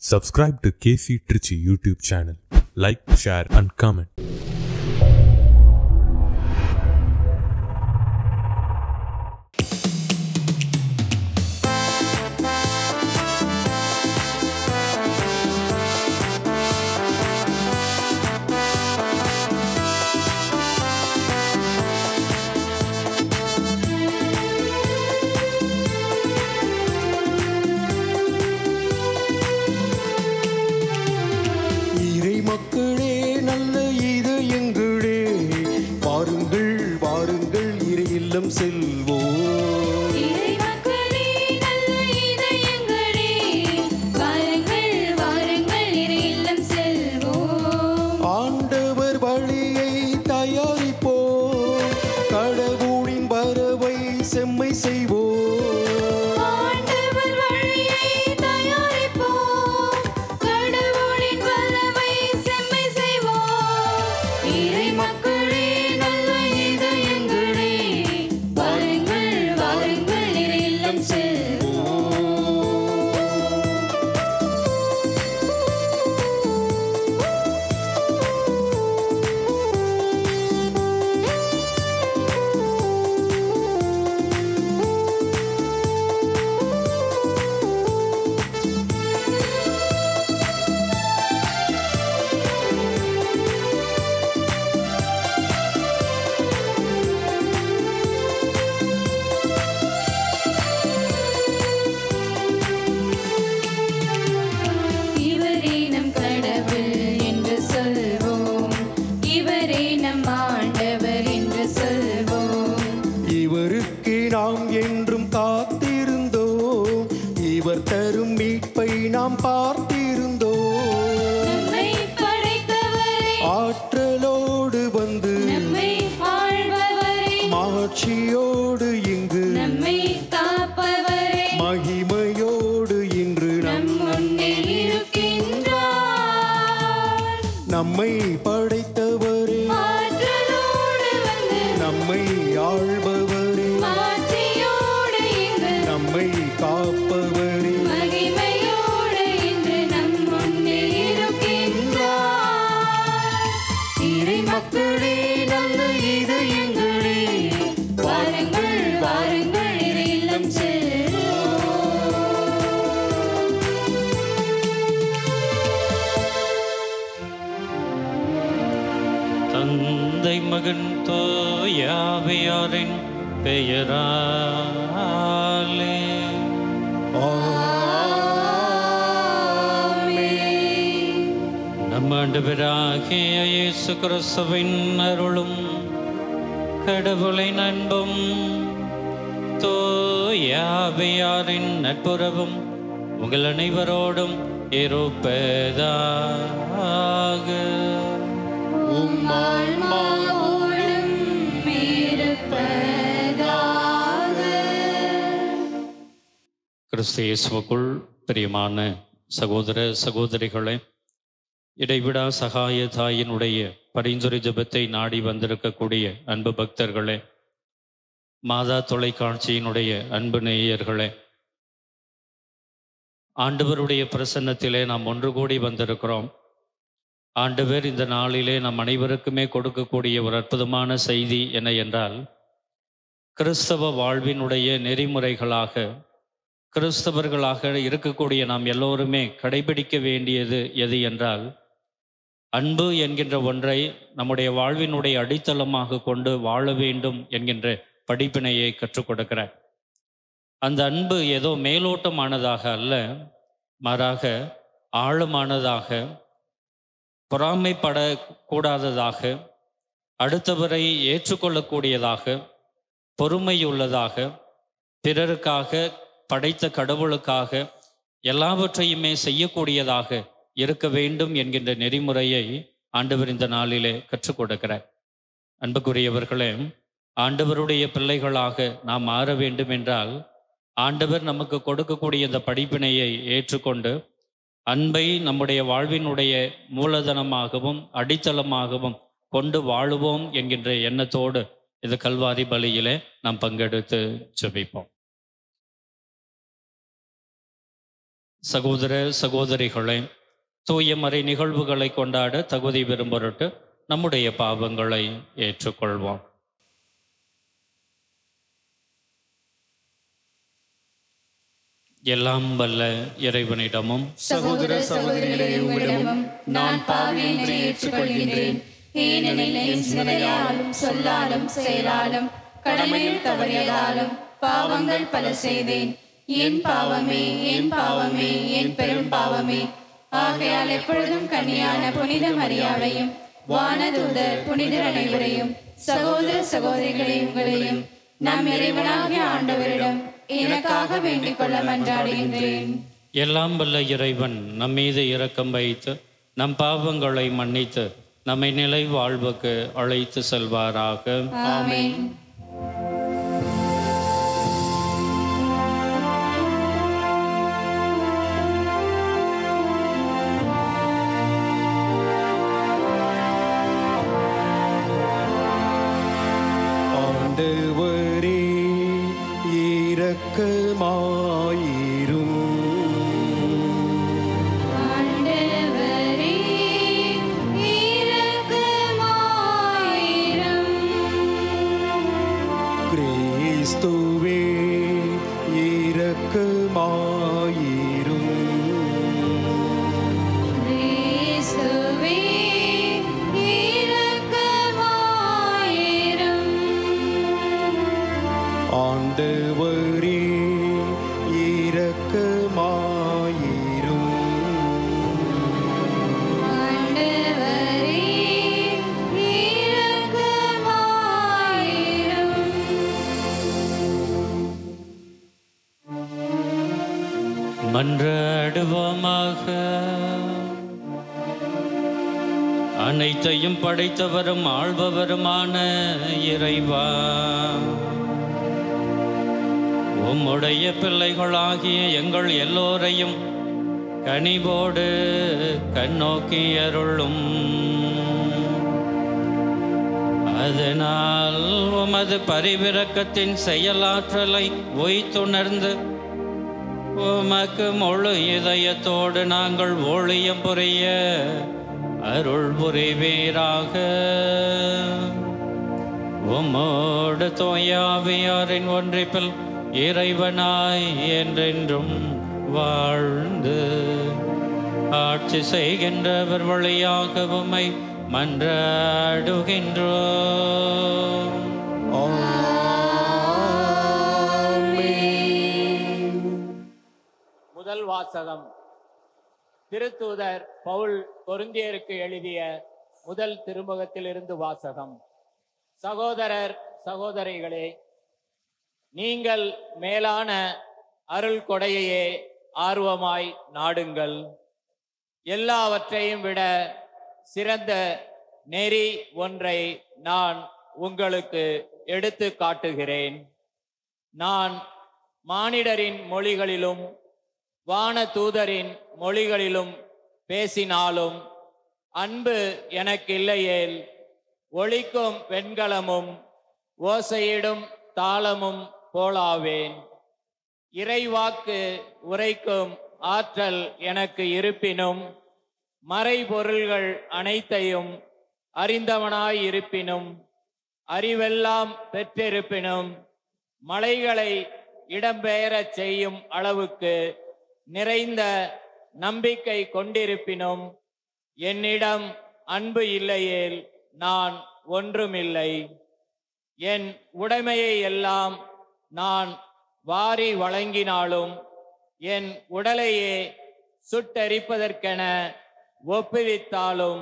Subscribe to KC Trichy YouTube channel. Like, share and comment. மக்களே நல்ல இதயங்களே வாருங்கள் வாருங்கள் இறை இல்லம் செல்வோம். இறை மக்களே நல்ல இதயங்களே வாருங்கள் வாருங்கள் இறை இல்லம் செல்வோம். ஆண்டவர் வழியை தயாரிப்போம், கடவுளின் வரவை செம்மை செய்வோம். நாம் என்றும் காத்திருந்தோம், இவர் தரும் மீட்பை நாம் பார்த்திருந்தோம். நம்மை படைத்தவரே, ஆற்றலோடு வந்து நம்மை ஆள்பவரே, மாட்சியோடு இங்கு நம்மை காப்பவரே, மகிமையோடு இன்று நம் முன்னே இருக்கின்றார். நம்மை படைத்தவரே, ஆற்றலோடு வந்து நம்மை ஆள்பவரே, நம்மை காப்பவரே, மகிமையோடு இன்று நம் முன்னே இருக்கின்றார். இறை மக்களே நல்ல இதயங்களே வாருங்கள் வாருங்கள் இறை இல்லம் செல்வோம். தந்தை மகன் தூயாவியாரின் பெயராலே நம் ஆண்டவராகிய இயேசு கிறிஸ்துவின் அருளும் கடவுளின் அன்பும் தூயாவியாரின் நட்புறவும் உங்கள் அனைவரோடும் இருப்பதாக. ஆன்மாவோடும் இருப்பதாக. கிறிஸ்து இயேசுவுக்குள் பிரியமான சகோதர சகோதரிகளே, இடைவிடா சகாய தாயினுடைய பரிந்துரை ஜெபத்தை நாடி வந்திருக்கக்கூடிய அன்பு பக்தர்களே, மாதா தொலைக்காட்சியினுடைய அன்பு நேயர்களே, ஆண்டவருடைய பிரசன்னத்திலே நாம் ஒன்று கூடி வந்திருக்கிறோம். ஆண்டவர் இந்த நாளிலே நம் அனைவருக்குமே கொடுக்கக்கூடிய ஒரு அற்புதமான செய்தி என்ன என்றால், கிறிஸ்தவ வாழ்வினுடைய நெறிமுறைகளாக கிறிஸ்தவர்களாக இருக்கக்கூடிய நாம் எல்லோருமே கடைபிடிக்க வேண்டியது எது என்றால், அன்பு என்கின்ற ஒன்றை நம்முடைய வாழ்வினுடைய அடித்தளமாக கொண்டு வாழ வேண்டும் என்கின்ற படிப்பினையை கற்றுக் கொடுக்கிறார். அந்த அன்பு ஏதோ மேலோட்டமானதாக அல்ல, மாறாக ஆழமானதாக, பொறாமைப்படக்கூடாததாக, அடுத்தவரை ஏற்றுக்கொள்ளக்கூடியதாக, பொறுமையுள்ளதாக, பிறருக்காக, படைத்த கடவுளுக்காக எல்லாவற்றையுமே செய்யக்கூடியதாக இருக்க வேண்டும் என்கின்ற நெறிமுறையை ஆண்டவர் இந்த நாளிலே கற்றுக் கொடுக்கிறார். அன்புக்குரியவர்களே, ஆண்டவருடைய பிள்ளைகளாக நாம் மாற வேண்டும் என்றால், ஆண்டவர் நமக்கு கொடுக்கக்கூடிய இந்த படிப்பினையை ஏற்றுக்கொண்டு அன்பை நம்முடைய வாழ்வினுடைய மூலதனமாகவும் அடித்தளமாகவும் கொண்டு வாழுவோம் என்கின்ற எண்ணத்தோடு இந்த கல்வாரி பலியிலே நாம் பங்கெடுத்து ஜெபிப்போம். சகோதர சகோதரிகளே, தூய மறை நிகழ்வுகளை கொண்டாட தகுதி பெறும் பொருட்டு நம்முடைய பாவங்களை ஏற்றுக்கொள்வோம். எல்லாம் வல்ல இறைவனிடமும் சகோதர சகோதரிகளே, உங்களிடமும் நான் பாவி என்று ஏற்றுக்கொள்கின்றேன். ஏனெனில் என் சிந்தனையாலும் சொல்லாலும் செயலாலும் கடமையில் தவறியதாலும் பாவங்கள் பல செய்தேன். என் பாவமே, என் பாவமே, என் பெரும் பாவமே. ஆகையால் எப்பொழுதும் கன்னியான புனித மரியாவையும் வானதூதர் புனிதர் அனைவரையும் சகோதர சகோதரிகளை உங்களையும் நம் இறைவனாகிய ஆண்டவரிடம் எனக்காக வேண்டிக் கொள்ள மன்றாடுகின்றேன். எல்லாம் வல்ல இறைவன் நம் மீது இரக்கம் வைத்து நம் பாவங்களை மன்னித்து நம்மை நிலை வாழ்வுக்கு அழைத்து செல்வாராக. ஆமென். ஆண்டவரே இரக்கமாயிரும். ஆண்டவரே இரக்கமாயிரும். கிறிஸ்துவே இரக்கமாயிரும். கிறிஸ்துவே இரக்கமாயிரும். ஆண்டவரே இரக்கமாயிரும். ஆண்டவரே இரக்கமாயிரும். மன்றாடுவோமாக. அனைத்தையும் படைத்தவரும் ஆள்பவருமான இறைவா, உம்முடைய பிள்ளைகளாகிய எங்கள் எல்லோரையும் கனிவோடு கண்ணோக்கி அருளும். அதனால் உமது பரிவிரக்கத்தின் செயலாற்றலை உய்த்துணர்ந்து உமக்கு முழு இதயத்தோடு நாங்கள் ஊழியம் புரிய அருள் புரிவீராக. உம்மோடு தூயாவியாரின் ஒன்றிப்பில் இறைவனாய் என்றென்றும் வாழ்ந்து ஆட்சி செய்கின்றவர் வழியாக உம்மை மன்றாடுகின்றோம். முதல் வாசகம். திருத்தூதர் பவுல் கொரிந்தியருக்கு எழுதிய முதல் திருமுகத்திலிருந்து வாசகம். சகோதரர் சகோதரிகளே, நீங்கள் மேலான அருள் கொடையையே ஆர்வமாய் நாடுங்கள். எல்லாவற்றையும் விட சிறந்த நெறி ஒன்றை நான் உங்களுக்கு எடுத்து காட்டுகிறேன். நான் மானிடரின் மொழிகளிலும் வான தூதரின் மொழிகளிலும் பேசினாலும் அன்பு எனக்கு இல்லையேல் ஒலிக்கும் வெண்கலமும் ஓசையிடும் தாளமும் போலாவேன். இறைவாக்கு உரைக்கும் ஆற்றல் எனக்கு இருப்பினும் மறைபொருள்கள் அனைத்தையும் அறிந்தவனாயிருப்பினும் அறிவெல்லாம் பெற்றிருப்பினும் மலைகளை இடம்பெயரச் செய்யும் அளவுக்கு நிறைந்த நம்பிக்கை கொண்டிருப்பினும் என்னிடம் அன்பு இல்லையேல் நான் ஒன்றுமில்லை. என் உடைமையை எல்லாம் நான் வாரி வழங்கினாலும் என் உடலையே சுட்டெரிப்பதற்கென ஒப்புவித்தாலும்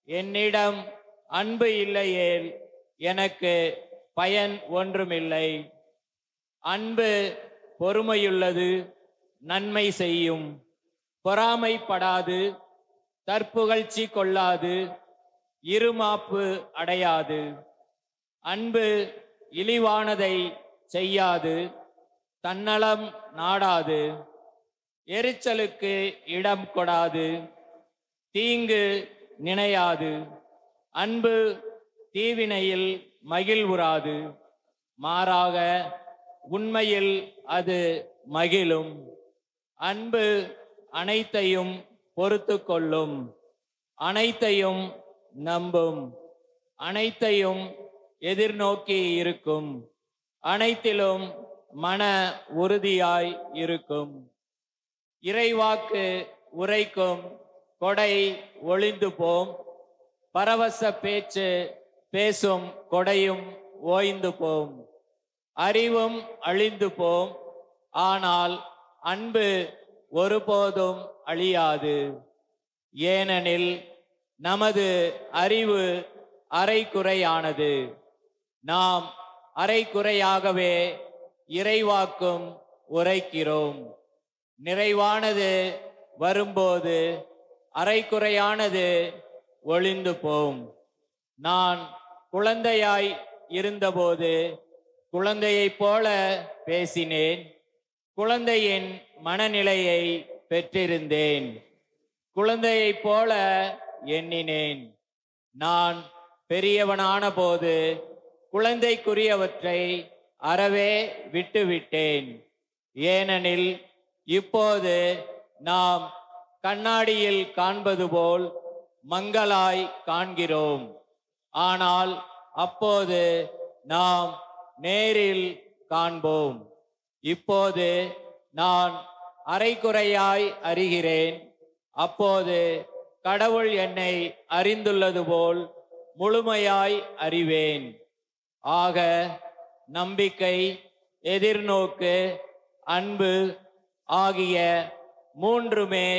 என்னிடம் அன்பு இல்லையேல் எனக்கு பயன் ஒன்றுமில்லை. அன்பு பொறுமையுள்ளது, நன்மை செய்யும், பொறாமைப்படாது, தற்புகழ்ச்சி கொள்ளாது, இருமாப்பு அடையாது. அன்பு இழிவானதை செய்யாது, தன்னலம் நாடாது, எரிச்சலுக்கு இடம் கொடாது, தீங்கு நினையாது. அன்பு தீவினையில் மகிழ்வுறாது, மாறாக உண்மையில் அது மகிழும். அன்பு அனைத்தையும் பொறுத்து கொள்ளும், அனைத்தையும் நம்பும், அனைத்தையும் எதிர்நோக்கி இருக்கும், அனைத்திலும் மன உறுதியாய் இருக்கும். இறைவாக்கு உரைக்கும் கொடை ஒளிந்து போம், பரவச பேச்சு பேசும் கொடையும் ஓய்ந்து போம், அறிவும் அழிந்து போம், ஆனால் அன்பு ஒருபோதும் அழியாது. ஏனெனில் நமது அறிவு அரைகுறையானது. நாம் அரைகுறையாகவே இறைவாக்கும் உரைக்கிறோம். நிறைவானது வரும்போது அரைகுறையானது ஒளிந்து போம். நான் குழந்தையாய் இருந்தபோது குழந்தையைப் போல பேசினேன், குழந்தையின் மனநிலையை பெற்றிருந்தேன், குழந்தையைப் போல எண்ணினேன். நான் பெரியவனான போது குழந்தைக்குரியவற்றை அறவே விட்டுவிட்டேன். ஏனெனில் இப்போது நாம் கண்ணாடியில் காண்பது போல் மங்கலாய் காண்கிறோம், ஆனால் அப்போது நாம் நேரில் காண்போம். இப்போது நான் அரைகுறையாய் அறிகிறேன், அப்போது கடவுள் என்னை அறிந்துள்ளது போல் முழுமையாய் அறிவேன். ஆக நம்பிக்கை, எதிர்நோக்கு, அன்பு ஆகிய மூன்றுமே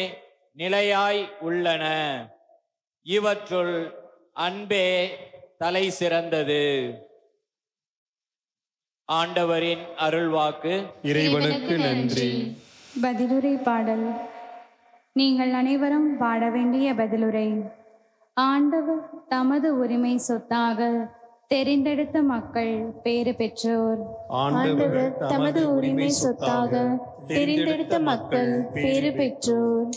நிலையாய் உள்ளன. இவற்றுள் அன்பே தலை சிறந்தது. ஆண்டவரின் அருள்வாக்கு. இறைவனுக்கு நன்றி. பதிலுரை பாடல். நீங்கள் அனைவரும் பாட வேண்டிய பதிலுரை. ஆண்டவர் தமது உரிமை சொத்தாக தெரிந்தெடுத்த மக்கள் பேறு பெற்றோர். ஆண்டவர் தமது உரிமை சொத்தாக தெரிந்தெடுத்த மக்கள் பேறு பெற்றோர்.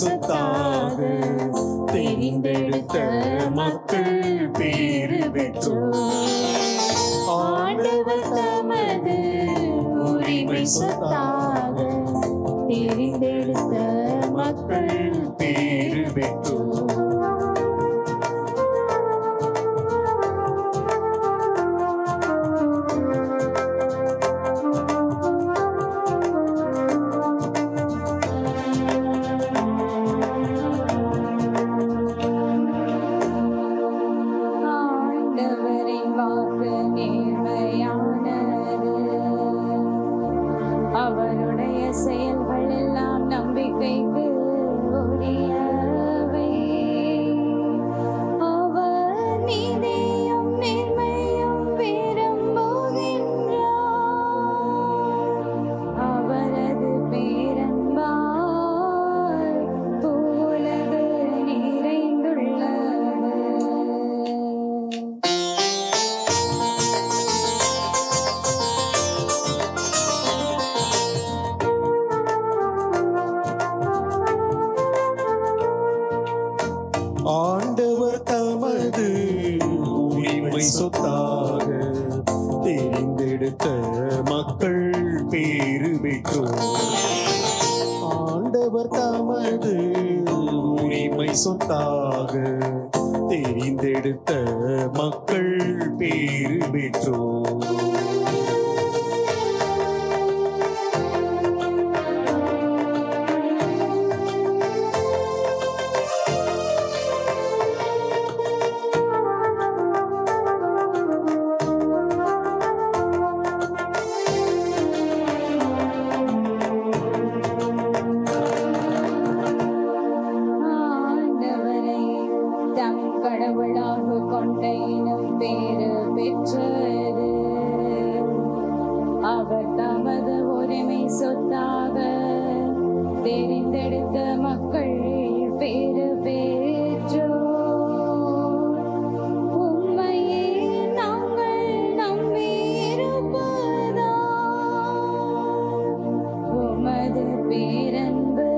சொத்தாக தெரிந்தெடுத்த மக்கள் பேறு பெற்றோர். ஆண்டவர் தமது உரிமை சொத்தாக தெரிந்தெடுத்த மக்கள் பேறு பெற்றோர். செயல்கள் எல்லாம் நம்பிக்கைக்கு உரியவை. சொத்தாக தெரிந்தெடுத்த மக்கள் பேறு பெற்றோர். ஆண்டவர் தமது உரிமை சொத்தாக தெரிந்தெடுத்த மக்கள் பேறு பெற்றோர். அவர் தமது உரிமை சொத்தாக தெரிந்தெடுத்த மக்கள் பேறு பெற்றோர். உம்மையே நாங்கள் நம்பியிருப்பதால் உமது பேரன்பு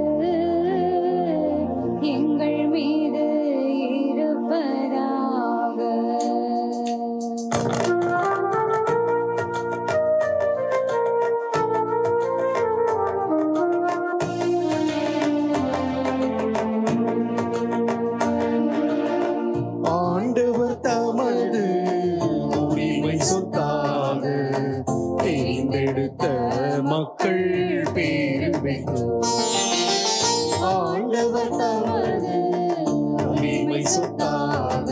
எங்கள் மீது இருப்பதாக. ஆண்டவர் தமது உரிமை சொத்தாக தெரிந்தெடுத்த மக்கள் பேறு பெற்றோர். ஆண்டவர் தமது உரிமை சொத்தாக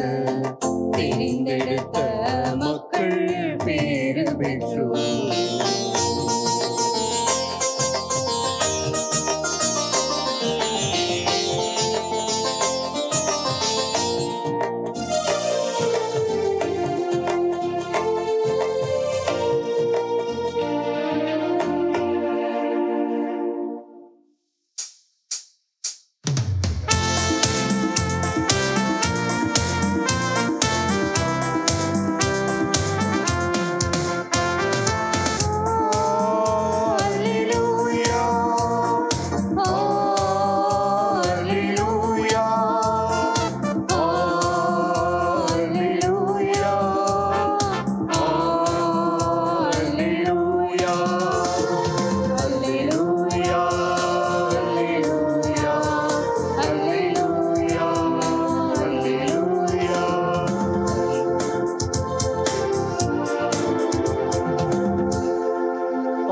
தெரிந்தெடுத்த மக்கள் பேறு பெற்றோர்.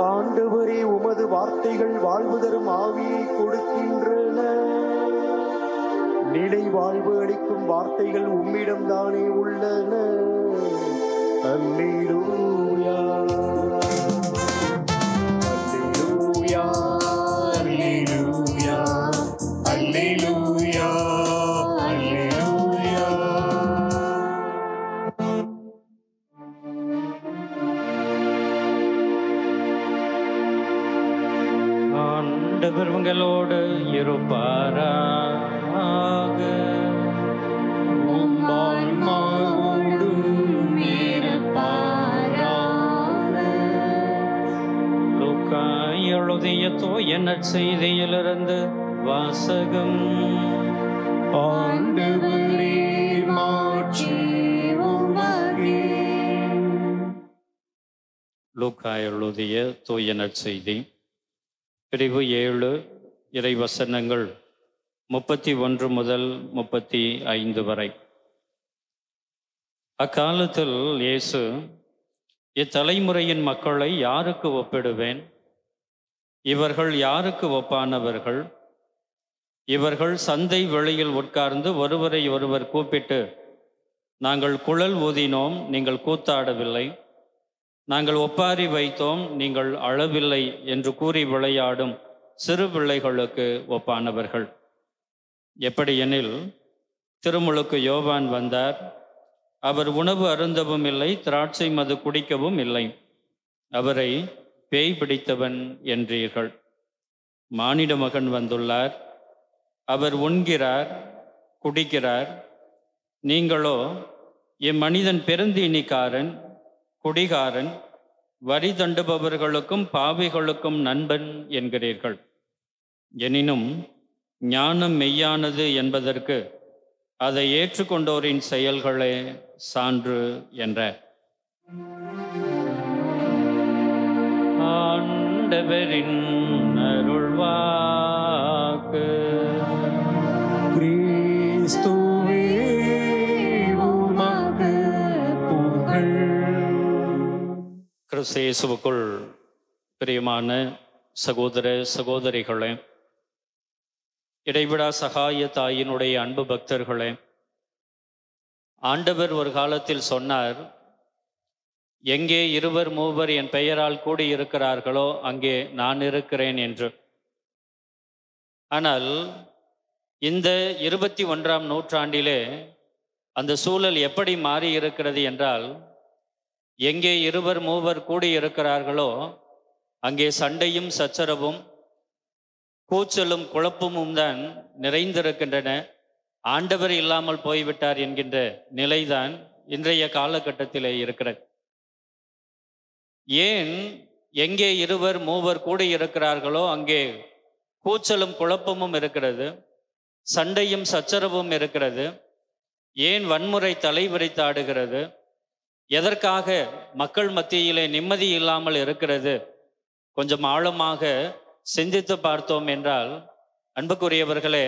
ஆண்டவரே, உமது வார்த்தைகள் வாழ்வு தரும் ஆவியை கொடுக்கின்றன. நிலை வாழ்வு அளிக்கும் வார்த்தைகள் உம்மிடம் தானே உள்ளன. அல்லேலூயா, அல்லேலூயா, அல்லேலூயா, அல்லேலூயா, அல்லேலூயா. ஆண்டவர் உங்களோடு இருப்பாராக. லூக்கா எழுதிய தூய நற்செய்தியிலிருந்து வாசகம். ஆண்டவரே, மாட்சி உமக்கே. லூக்கா எழுதிய தூய நற்செய்தி பிரிவு 7 இறைவசனங்கள் 31 முதல் 35 வரை. அக்காலத்தில் இயேசு, இத்தலைமுறையின் மக்களை யாருக்கு ஒப்பிடுவேன்? இவர்கள் யாருக்கு ஒப்பானவர்கள்? இவர்கள் சந்தை வெளியில் உட்கார்ந்து ஒருவரை ஒருவர் கூப்பிட்டு, நாங்கள் குழல் ஊதினோம், நீங்கள் கூத்தாடவில்லை, நாங்கள் ஒப்பாரி வைத்தோம், நீங்கள் அழவில்லை என்று கூறி விளையாடும் சிறு பிள்ளைகளுக்கு ஒப்பானவர்கள். எப்படியெனில், திருமுழுக்கு யோவான் வந்தார். அவர் உணவு அருந்தவும் இல்லை, திராட்சை மது குடிக்கவும் இல்லை. அவரை பேய் பிடித்தவன் என்றீர்கள். மானிட மகன் வந்துள்ளார். அவர் உண்கிறார், குடிக்கிறார். நீங்களோ, இம்மனிதன் பெருந்தீனிக்காரன், குடிகாரன், வரி தண்டுபவர்களுக்கும் பாவிகளுக்கும் நண்பன் என்கிறீர்கள். எனினும் ஞானம் மெய்யானது என்பதற்கு அதை ஏற்றுக்கொண்டோரின் செயல்களே சான்று என்ற ஆண்டவரின் அருள்வாக்கு. கிறிஸ்துவே உமக்கு புகழ். கிறிஸ்து இயேசுவுக்குள் பிரியமான சகோதர சகோதரிகளே, இடைவிடா சகாய தாயினுடைய அன்பு பக்தர்களே, ஆண்டவர் ஒரு காலத்தில் சொன்னார், எங்கே இருவர் மூவர் என் பெயரால் கூடி இருக்கிறார்களோ அங்கே நான் இருக்கிறேன் என்று. ஆனால் இந்த 21ஆம் நூற்றாண்டிலே அந்த சூழல் எப்படி மாறி இருக்கிறது என்றால், எங்கே இருவர் மூவர் கூடி இருக்கிறார்களோ அங்கே சண்டையும் சச்சரவும் கூச்சலும் குழப்பமும் தான் நிறைந்திருக்கின்றன. ஆண்டவர் இல்லாமல் போய்விட்டார் என்கின்ற நிலைதான் இன்றைய காலகட்டத்திலே இருக்கிறது. ஏன் எங்கே இருவர் மூவர் கூடி இருக்கிறார்களோ அங்கே கூச்சலும் குழப்பமும் இருக்கிறது, சண்டையும் சச்சரவும் இருக்கிறது? ஏன் வன்முறை தலைவிரித்தாடுகிறது? எதற்காக மக்கள் மத்தியிலே நிம்மதி இல்லாமல் இருக்கிறது? கொஞ்சம் ஆழமாக சிந்தித்து பார்த்தோம் என்றால், அன்புக்குரியவர்களே,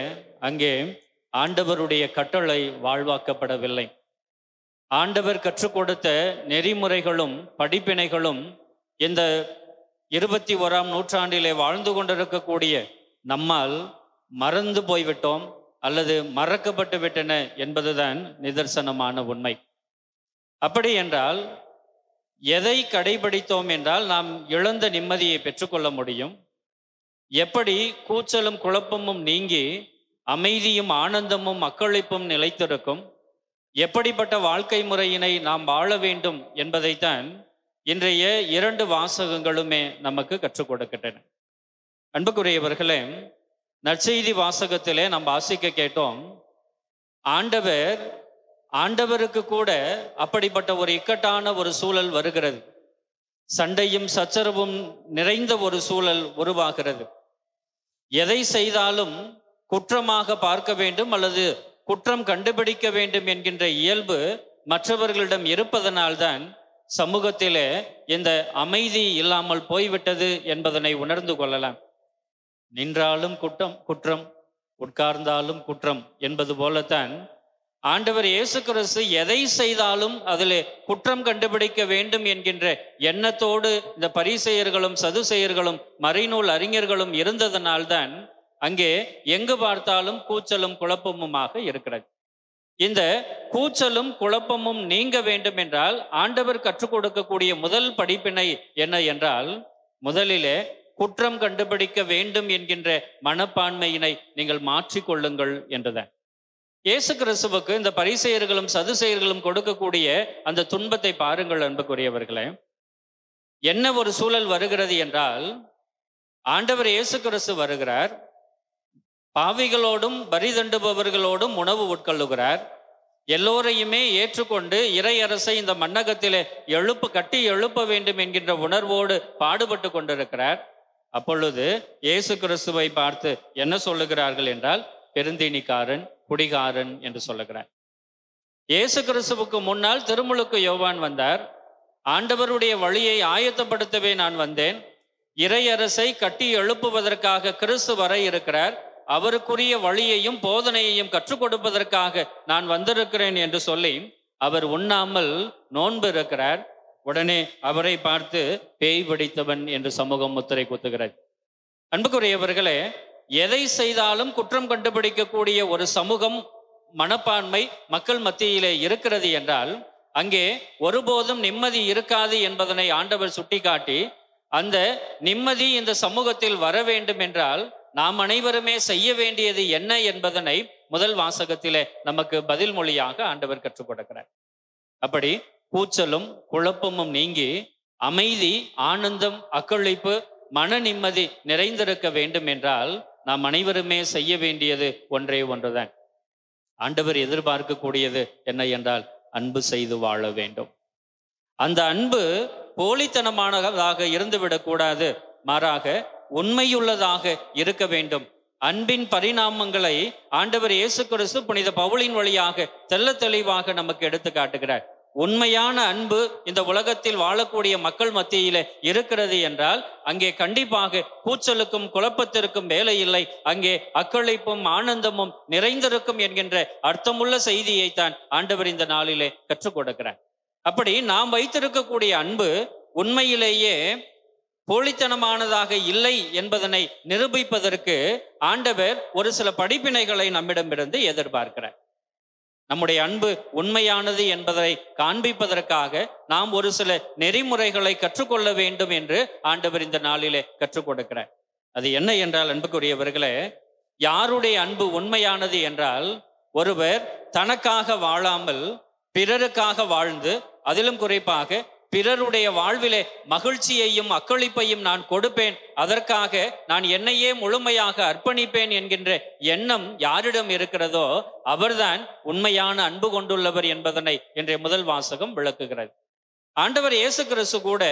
அங்கே ஆண்டவருடைய கட்டளை வாழ்வாக்கப்படவில்லை. ஆண்டவர் கற்றுக் கொடுத்த நெறிமுறைகளும் படிப்பினைகளும் இந்த 21ஆம் நூற்றாண்டிலே வாழ்ந்து கொண்டிருக்கக்கூடிய நம்மால் மறந்து போய்விட்டோம் அல்லது மறக்கப்பட்டு விட்டன என்பதுதான் நிதர்சனமான உண்மை. அப்படி என்றால் எதை கடைபிடித்தோம் என்றால் நாம் இழந்த நிம்மதியை பெற்றுக்கொள்ள முடியும்? எப்படி கூச்சலும் குழப்பமும் நீங்கி அமைதியும் ஆனந்தமும் அக்களிப்பும் நிலைத்திருக்கும்? எப்படிப்பட்ட வாழ்க்கை முறையினை நாம் வாழ வேண்டும் என்பதைத்தான் இன்றைய 2 வாசகங்களுமே நமக்கு கற்றுக் கொடுக்கின்றன. அன்புக்குரியவர்களே, நற்செய்தி வாசகத்திலே நாம் வாசிக்க கேட்டோம், ஆண்டவருக்கு கூட அப்படிப்பட்ட ஒரு இக்கட்டான ஒரு சூழல் வருகிறது. சண்டையும் சச்சரவும் நிறைந்த ஒரு சூழல் உருவாகிறது. எதை செய்தாலும் குற்றமாக பார்க்க வேண்டும் அல்லது குற்றம் கண்டுபிடிக்க வேண்டும் என்கின்ற இயல்பு மற்றவர்களிடம் இருப்பதனால்தான் சமூகத்திலே இந்த அமைதி இல்லாமல் போய்விட்டது என்பதனை உணர்ந்து கொள்ளலாம். நின்றாலும் குற்றம், உட்கார்ந்தாலும் குற்றம் என்பது போலத்தான் ஆண்டவர் இயேசு கிறிஸ்து எதை செய்தாலும் அதிலே குற்றம் கண்டுபிடிக்க வேண்டும் என்கின்ற எண்ணத்தோடு இந்த பரிசேயர்களும் சதுசேயர்களும் மறைநூல் அறிஞர்களும் இருந்ததனால்தான் அங்கே எங்கு பார்த்தாலும் கூச்சலும் குழப்பமுமாக இருக்கிறது. இந்த கூச்சலும் குழப்பமும் நீங்க வேண்டும் என்றால் ஆண்டவர் கற்றுக் கொடுக்கக்கூடிய முதல் படிப்பினை என்ன என்றால், முதலிலே குற்றம் கண்டுபிடிக்க வேண்டும் என்கின்ற மனப்பான்மையினை நீங்கள் மாற்றிக்கொள்ளுங்கள் என்றுதான். இயேசு கிறிஸ்துவுக்கு இந்த பரிசேயர்களும் சதுசேயர்களும் கொடுக்கக்கூடிய அந்த துன்பத்தை பாருங்கள் அன்புக்குரியவர்களே. என்ன ஒரு சூழல் வருகிறது என்றால், ஆண்டவர் இயேசு கிறிஸ்து வருகிறார், பாவிகளோடும் வரி தண்டுபவர்களோடும் உணவு உட்கொள்ளுகிறார், எல்லோரையுமே ஏற்றுக்கொண்டு இறையரசை இந்த மண்ணகத்திலே கட்டி எழுப்ப வேண்டும் என்கின்ற உணர்வோடு பாடுபட்டு கொண்டிருக்கிறார். அப்பொழுது இயேசு கிறிஸ்துவை பார்த்து என்ன சொல்லுகிறார்கள் என்றால், பெருந்தீனிக்காரன், குடிகாரன் என்று சொல்லுகிறார். இயேசு கிறிஸ்துவுக்கு முன்னால் திருமுழுக்கு யோவான் வந்தார். ஆண்டவருடைய வழியை ஆயத்தப்படுத்தவே நான் வந்தேன், இறையரசை கட்டி எழுப்புவதற்காக கிறிஸ்து வர இருக்கிறார், அவருக்குரிய வழியையும் போதனையையும் கற்றுக் கொடுப்பதற்காக நான் வந்திருக்கிறேன் என்று சொல்லி அவர் உண்ணாமல் நோன்பு இருக்கிறார். உடனே அவரை பார்த்து பேய் பிடித்தவன் என்று சமூகம் முத்திரை குத்துகிறது. அன்புக்குரியவர்களே, எதை செய்தாலும் குற்றம் கண்டுபிடிக்கக்கூடிய ஒரு சமூகம் மனப்பான்மை மக்கள் மத்தியிலே இருக்கிறது என்றால் அங்கே ஒருபோதும் நிம்மதி இருக்காது என்பதனை ஆண்டவர் சுட்டிக்காட்டி, அந்த நிம்மதி இந்த சமூகத்தில் வர வேண்டும் என்றால் நாம் அனைவருமே செய்ய வேண்டியது என்ன என்பதனை முதல் வாசகத்திலே நமக்கு பதில் மொழியாக ஆண்டவர் கற்றுக் கொடுக்கிறார். அப்படி கூச்சலும் குழப்பமும் நீங்கி அமைதி, ஆனந்தம், அக்களிப்பு, மன நிம்மதி நிறைந்திருக்க வேண்டும் என்றால் நாம் அனைவருமே செய்ய வேண்டியது ஒன்றே ஒன்றுதான். ஆண்டவர் எதிர்பார்க்கக்கூடியது என்ன என்றால் அன்பு செய்து வாழ வேண்டும். அந்த அன்பு போலித்தனமானதாக இருந்துவிடக்கூடாது, மாறாக உண்மையுள்ளதாக இருக்க வேண்டும். அன்பின் பரிணாமங்களை ஆண்டவர் இயேசு கிறிஸ்து புனித பவுலின் வழியாக தெள்ளத் தெளிவாக நமக்கு எடுத்து காட்டுகிறார். உண்மையான அன்பு இந்த உலகத்தில் வாழக்கூடிய மக்கள் மத்தியிலே இருக்கிறது என்றால் அங்கே கண்டிப்பாக கூச்சலுக்கும் குழப்பத்திற்கும் வேலை இல்லை. அங்கே அக்களிப்பும் ஆனந்தமும் நிறைந்திருக்கும் என்கின்ற அர்த்தமுள்ள செய்தியைத்தான் ஆண்டவர் இந்த நாளிலே கற்றுக் கொடுக்கிறார். அப்படி நாம் வைத்திருக்கக்கூடிய அன்பு உண்மையிலேயே போலித்தனமானதாக இல்லை என்பதனை நிரூபிப்பதற்கு ஆண்டவர் ஒரு சில படிப்பினைகளை நம்மிடமிருந்து எதிர்பார்க்கிறார். நம்முடைய அன்பு உண்மையானது என்பதை காண்பிப்பதற்காக நாம் ஒரு சில நெறிமுறைகளை கற்றுக்கொள்ள வேண்டும் என்று ஆண்டவர் இந்த நாளிலே கற்றுக் கொடுக்கிறார். அது என்ன என்றால், அன்புக்குரியவர்களே, யாருடைய அன்பு உண்மையானது என்றால், ஒருவர் தனக்காக வாழாமல் பிறருக்காக வாழ்ந்து, அதிலும் குறிப்பாக பிறருடைய வாழ்விலே மகிழ்ச்சியையும் அக்களிப்பையும் நான் கொடுப்பேன், அதற்காக நான் என்னையே முழுமையாக அர்ப்பணிப்பேன் என்கின்ற எண்ணம் யாரிடம் இருக்கிறதோ அவர்தான் உண்மையான அன்பு கொண்டுள்ளவர் என்பதனை இன்றைய முதல் வாசகம் விளக்குகிறது. ஆண்டவர் இயேசு கிறிஸ்து கூட